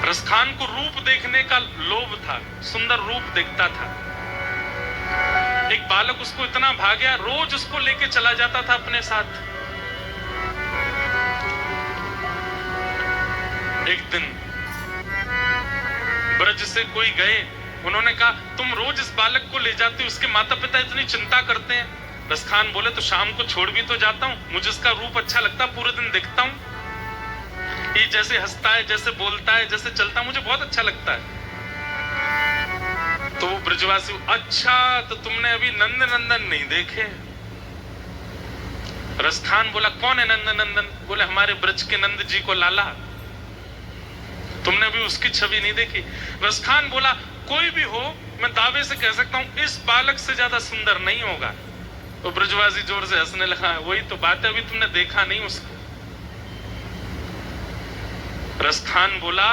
[SPEAKER 1] रसखान को रूप देखने का लोभ था, सुंदर रूप देखता था। एक बालक उसको इतना भा गया, रोज उसको लेके चला जाता था अपने साथ। एक दिन ब्रज से कोई गए, उन्होंने कहा तुम रोज इस बालक को ले जाते हो, उसके माता पिता इतनी चिंता करते हैं। रसखान बोले तो शाम को छोड़ भी तो जाता हूं, मुझे इसका रूप अच्छा लगता है, पूरे दिन देखता हूं, ये जैसे हंसता है, जैसे बोलता है, जैसे चलता है, मुझे बहुत अच्छा लगता है। तो वो ब्रजवासी, अच्छा तो तुमने अभी नंद नंदन नहीं देखे? रसखान बोला कौन है नंद नंदन? बोले हमारे ब्रज के नंद जी को लाला, तुमने भी उसकी छवि नहीं देखी? रसखान बोला कोई भी हो, मैं दावे से कह सकता हूं इस बालक से ज्यादा सुंदर नहीं होगा। तो ब्रजवासी जोर से हंसने लगा, वही तो बात है, अभी तुमने देखा नहीं उसको। रसखान बोला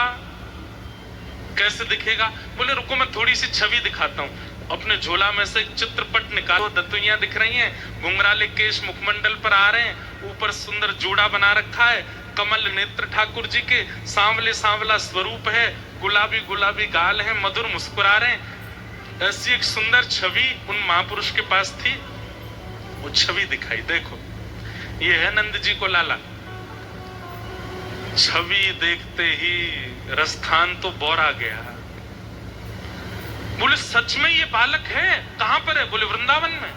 [SPEAKER 1] कैसे दिखेगा? बोले रुको मैं थोड़ी सी छवि दिखाता हूं। अपने झोला में से एक चित्रपट निकालो, दत्तुइयां दिख रही हैं, घुंघराले केश मुखमंडल पर आ रहे हैं, ऊपर सुंदर जूड़ा बना रखा है, कमल नेत्र ठाकुर जी के, सांवले सांवला स्वरूप है, गुलाबी गुलाबी गाल है, मधुर मुस्कुरा रहे हैं। ऐसी एक सुंदर छवि उन महापुरुष के पास थी। वो छवि दिखाई, देखो ये है नंद जी को लाला। छवि देखते ही रसखान तो बौरा गया। बोले सच में ये बालक है? कहां पर है? बोले वृंदावन में।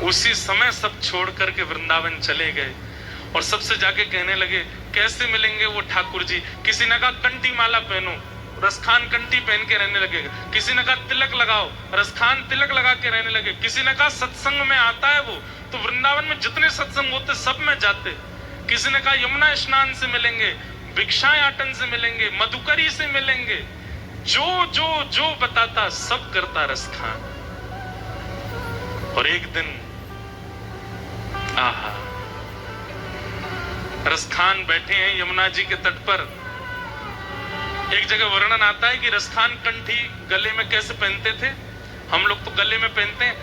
[SPEAKER 1] उसी समय सब छोड़ करके वृंदावन चले गए और सबसे जाके कहने लगे कैसे मिलेंगे वो ठाकुर जी? किसी ने कहा कंठी माला पहनो, रसखान कंठी पहन के रहने लगेगा। किसी ने कहा तिलक लगाओ, रसखान तिलक लगा के रहने लगे। किसी ने कहा सत्संग में आता है वो, तो वृंदावन में जितने सत्संग होते सब में जाते। किसी ने कहा यमुना स्नान से मिलेंगे, भिक्षायाटन से मिलेंगे, मधुकरी से मिलेंगे। जो जो जो बताता सब करता रसखान। और एक दिन आहा, रसखान बैठे हैं यमुना जी के तट पर, एक जगह वर्णन आता है कि रसखान कंठी गले में कैसे पहनते थे। हम लोग तो गले में पहनते हैं,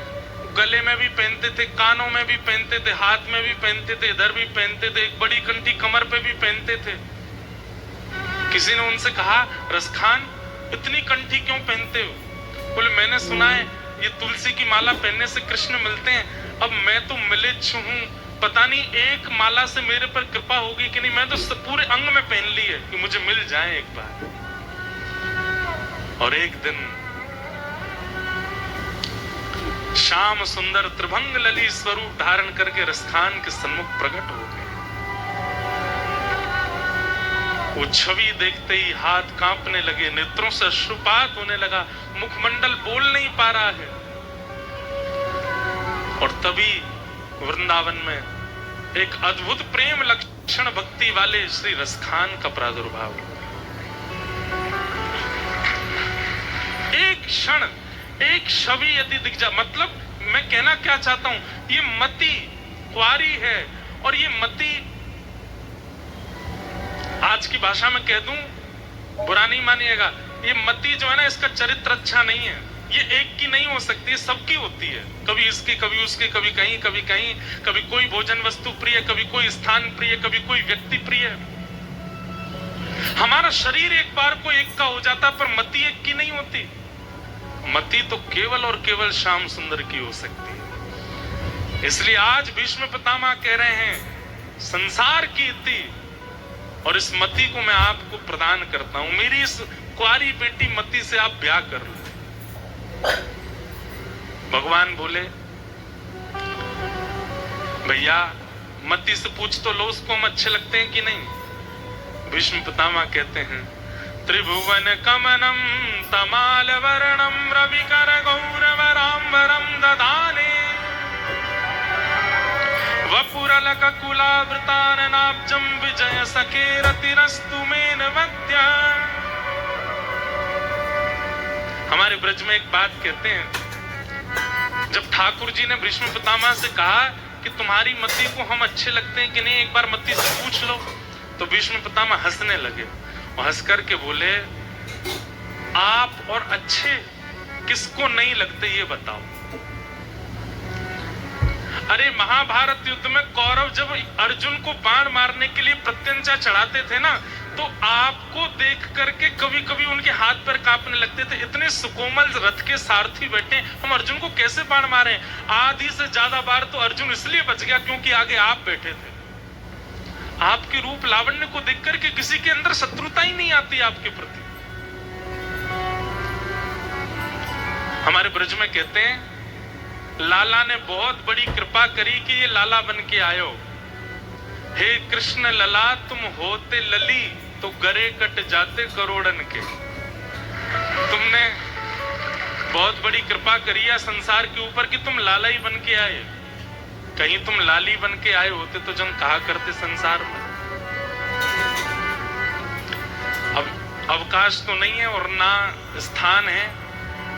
[SPEAKER 1] गले में भी पहनते थे, कानों में भी पहनते थे, हाथ में भी पहनते थे, इधर भी पहनते थे, एक बड़ी कंठी कमर पे भी पहनते थे। किसी ने उनसे कहा, रसखान इतनी कंठी क्यों पहनते हो? बोले मैंने सुना है ये तुलसी की माला पहनने से कृष्ण मिलते हैं। अब मैं तो मिलिच्छ हूं, पता नहीं एक माला से मेरे पर कृपा होगी कि नहीं। मैं तो पूरे अंग में पहन ली है कि मुझे मिल जाए एक बार। और एक दिन श्याम सुंदर त्रिभंग लली स्वरूप धारण करके रसखान के सन्मुख प्रकट हो गए। वो छवि देखते ही हाथ कांपने लगे, नेत्रों से अश्रुपात होने लगा, मुखमंडल बोल नहीं पा रहा है। और तभी वृंदावन में एक अद्भुत प्रेम लक्षण भक्ति वाले श्री रसखान का प्रादुर्भाव हुआ। एक क्षण, एक छवि यदि दिख जाए, मतलब मैं कहना क्या चाहता हूं, ये मति कुंवारी है और ये मति, आज की भाषा में कह दूं, बुरा नहीं मानिएगा, ये मति जो है ना, इसका चरित्र अच्छा नहीं है। ये एक की नहीं हो सकती, सबकी होती है, कभी इसकी, कभी उसकी, कभी कहीं, कभी कहीं, कभी कोई भोजन वस्तु प्रिय, कभी कोई स्थान प्रिय, कभी कोई व्यक्ति प्रिय। हमारा शरीर एक बार को एक का हो जाता, पर मति एक की नहीं होती। मति तो केवल और केवल श्याम सुंदर की हो सकती है। इसलिए आज भीष्म पितामह कह रहे हैं, संसार की इति और इस मति को मैं आपको प्रदान करता हूं। मेरी इस कुंवारी बेटी मति से आप ब्याह कर लो। भगवान बोले, भैया मति से पूछ तो लो उसको हम अच्छे लगते हैं कि नहीं। भीष्म पितामह कहते हैं, त्रिभुवन कमनम तमाल वर्णम रविकर गौरवराम्बरम ददाने वपुरलक कुलावृताननाब्जं विजय सखेरतिरस्तु मेन वद्या। हमारे ब्रज में एक बात कहते हैं, जब ठाकुर जी ने भीष्म पितामह से कहा कि तुम्हारी मति को हम अच्छे लगते हैं कि नहीं, एक बार मति से पूछ लो, तो भीष्म पितामह हंसने लगे और हंस करके बोले, आप और अच्छे किसको नहीं लगते ये बताओ। अरे महाभारत युद्ध में कौरव जब अर्जुन को बाण मारने के लिए प्रत्यंचा चढ़ाते थे ना, तो आपको देख करके कभी कभी उनके हाथ पैर कांपने लगते थे। इतने सुकोमल रथ के सारथी बैठे, हम अर्जुन को कैसे बाण मारे। आधी से ज्यादा बार तो अर्जुन इसलिए बच गया क्योंकि आगे आप बैठे थे। आपके रूप लावण्य को देख करके किसी के अंदर शत्रुता ही नहीं आती आपके प्रति। हमारे ब्रज में कहते हैं, लाला ने बहुत बड़ी कृपा करी कि ये लाला बन के आयो। हे कृष्ण लला तुम होते लली तो गरे कट जाते करोड़न के। तुमने बहुत बड़ी कृपा करी है संसार के ऊपर कि तुम लाला ही बन के आए। कहीं तुम लाली बन के आए होते तो जन कहा करते संसार में। अब अवकाश तो नहीं है और ना स्थान है,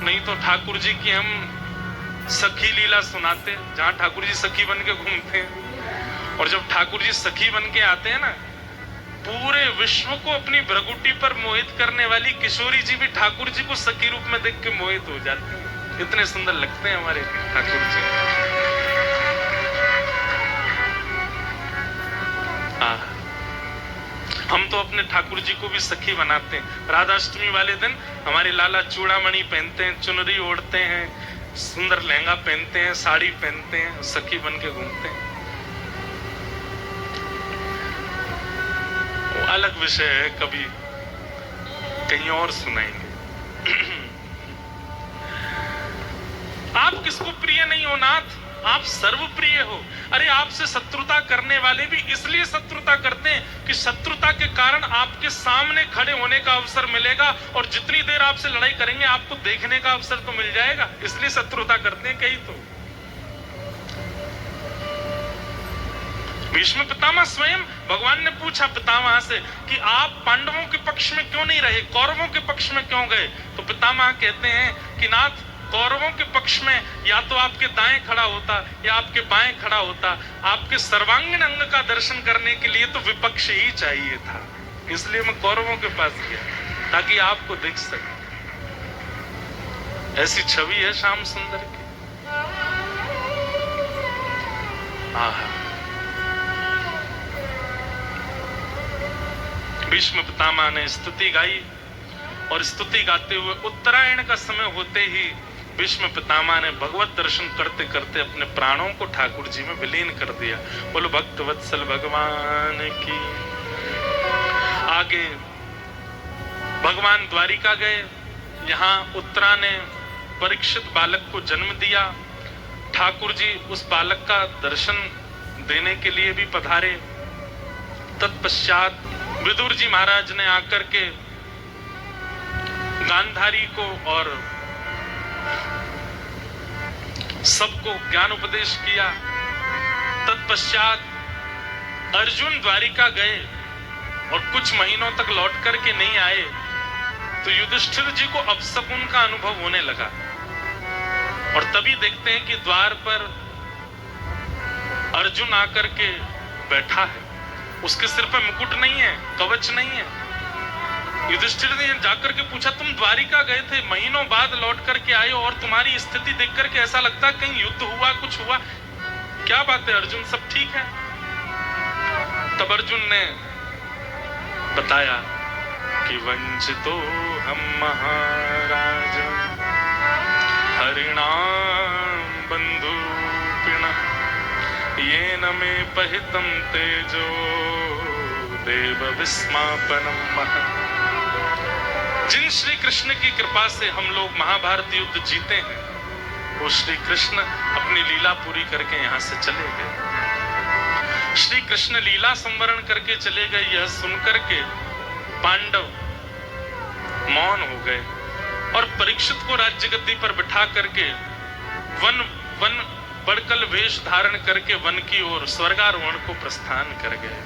[SPEAKER 1] नहीं तो ठाकुर जी की हम सखी लीला सुनाते, जहां ठाकुर जी सखी बन के घूमते हैं। और जब ठाकुर जी सखी बन के आते हैं ना, पूरे विश्व को अपनी भ्रगुटी पर मोहित करने वाली किशोरी जी भी ठाकुर जी को सखी रूप में देख के मोहित हो जाते हैं। इतने सुंदर लगते हैं हमारे ठाकुर जी। हम तो अपने ठाकुर जी को भी सखी बनाते हैं। राधाष्टमी वाले दिन हमारे लाला चूड़ामणि पहनते हैं, चुनरी ओढ़ते हैं, सुंदर लहंगा पहनते हैं, साड़ी पहनते हैं, सखी बन के घूमते हैं। वो अलग विषय है, कभी कहीं और सुनाएंगे। आप किसको प्रिय नहीं हो नाथ, आप सर्वप्रिय हो। अरे आपसे शत्रुता करने वाले भी इसलिए शत्रुता करते हैं कि शत्रुता के कारण आपके सामने खड़े होने का अवसर मिलेगा, और जितनी देर आपसे लड़ाई करेंगे आपको देखने का अवसर तो मिल जाएगा, इसलिए शत्रुता करते हैं कई। तो भीष्म पितामह स्वयं, भगवान ने पूछा पितामह से कि आप पांडवों के पक्ष में क्यों नहीं रहे, कौरवों के पक्ष में क्यों गए। तो पितामह कहते हैं कि नाथ, कौरवों के पक्ष में या तो आपके दाएं खड़ा होता या आपके बाएं खड़ा होता। आपके सर्वांगीण अंग का दर्शन करने के लिए तो विपक्ष ही चाहिए था, इसलिए मैं कौरवों के पास गया। ताकि आपको दिख सके। ऐसी छवि है श्याम सुंदर की। आहा। भीष्म पितामह ने स्तुति गाई और स्तुति गाते हुए उत्तरायण का समय होते ही भीष्म पितामह ने भगवत दर्शन करते करते अपने प्राणों को ठाकुर जी में विलीन कर दिया। बोलो भक्त वत्सल भगवान की। आगे भगवान द्वारिका गए। यहाँ उत्तरा ने परीक्षित बालक को जन्म दिया। ठाकुर जी उस बालक का दर्शन देने के लिए भी पधारे। तत्पश्चात विदुर जी महाराज ने आकर के गांधारी को और सबको ज्ञान उपदेश किया। तत्पश्चात अर्जुन द्वारिका गए और कुछ महीनों तक लौट करके नहीं आए तो युधिष्ठिर जी को अपशकुन का अनुभव होने लगा। और तभी देखते हैं कि द्वार पर अर्जुन आकर के बैठा है। उसके सिर पर मुकुट नहीं है, कवच नहीं है। युधिष्ठिर ने जाकर के पूछा, तुम द्वारिका गए थे, महीनों बाद लौट करके आए और तुम्हारी स्थिति देख करके ऐसा लगता है कहीं युद्ध हुआ, कुछ हुआ, क्या बात है अर्जुन, सब ठीक है? तब अर्जुन ने बताया कि वंचितो हम महाराज हरिणाम बंधुपिणः येन मे पहितं तेजो देव विस्मापनम महत्। जिन श्री कृष्ण की कृपा से हम लोग महाभारत युद्ध जीते हैं, वो श्री कृष्ण अपनी लीला पूरी करके यहाँ से चले गए। श्री कृष्ण लीला संवरण करके चले गए। यह सुनकर के पांडव मौन हो गए और परीक्षित को राज्य गद्दी पर बिठा करके वन बड़कल वेश धारण करके वन की ओर स्वर्गारोहण को प्रस्थान कर गए।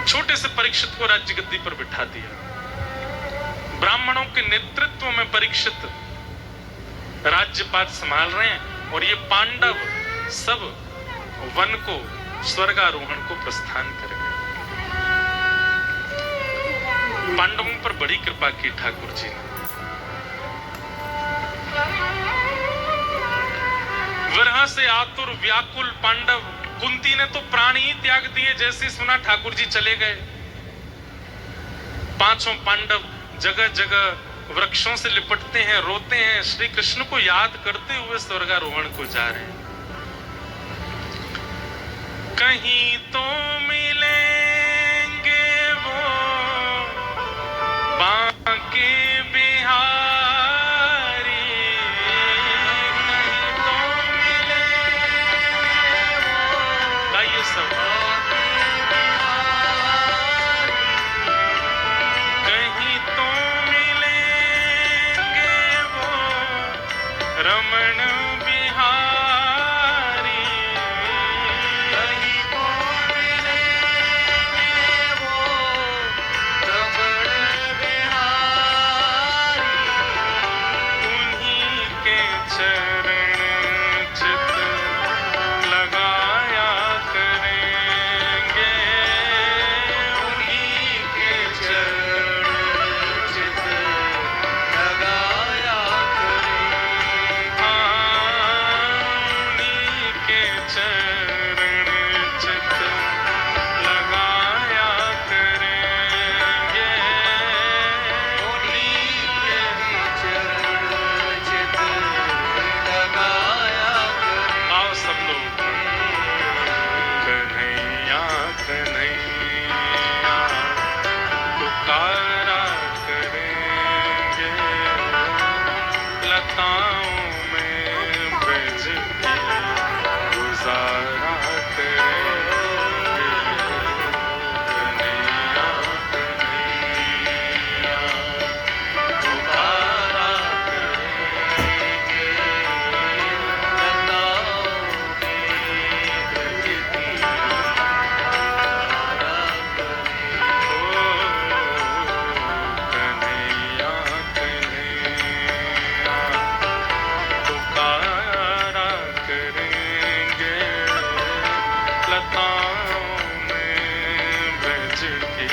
[SPEAKER 1] छोटे से परीक्षित को राज्य गद्दी पर बिठा दिया। ब्राह्मणों के नेतृत्व में परीक्षित राज्यपाट संभाल रहे हैं और ये पांडव सब वन को स्वर्गारोहण को प्रस्थान कर गए। पांडवों पर बड़ी कृपा की ठाकुर जी ने। विरह से आतुर व्याकुल पांडव, कुंती ने तो प्राण ही त्याग दिए जैसे सुना ठाकुर जी चले गए। पांचों पांडव जगह जगह वृक्षों से लिपटते हैं, रोते हैं, श्री कृष्ण को याद करते हुए स्वर्गारोहण को जा रहे हैं। कहीं तो मिलेंगे वो बांके बिहारी, कहीं तो मिलेंगे वो, गाइए सब, कहीं तो मिलेंगे वो रमण बिहारी, कहीं तो मिलेंगे वो रमण बिहारी, उन्हीं के चरण चित लगाया करेंगे, उन्हीं के चरण चित लगाया करेंगे, उन्हीं के चरण चित लगाया करेंगे, उन्हीं के चरण चित लगाया करेंगे। आओ सब लोग, कन्हैया कन्हैया पुकारा करेंगे, लताओं में ब्रज की गुजारा करेंगे, कन्हैया कन्हैया पुकारा करेंगे, लताओं में ब्रज की कन्हैया कन्हैया पुकारा करेंगे, लताओं में ब्रज की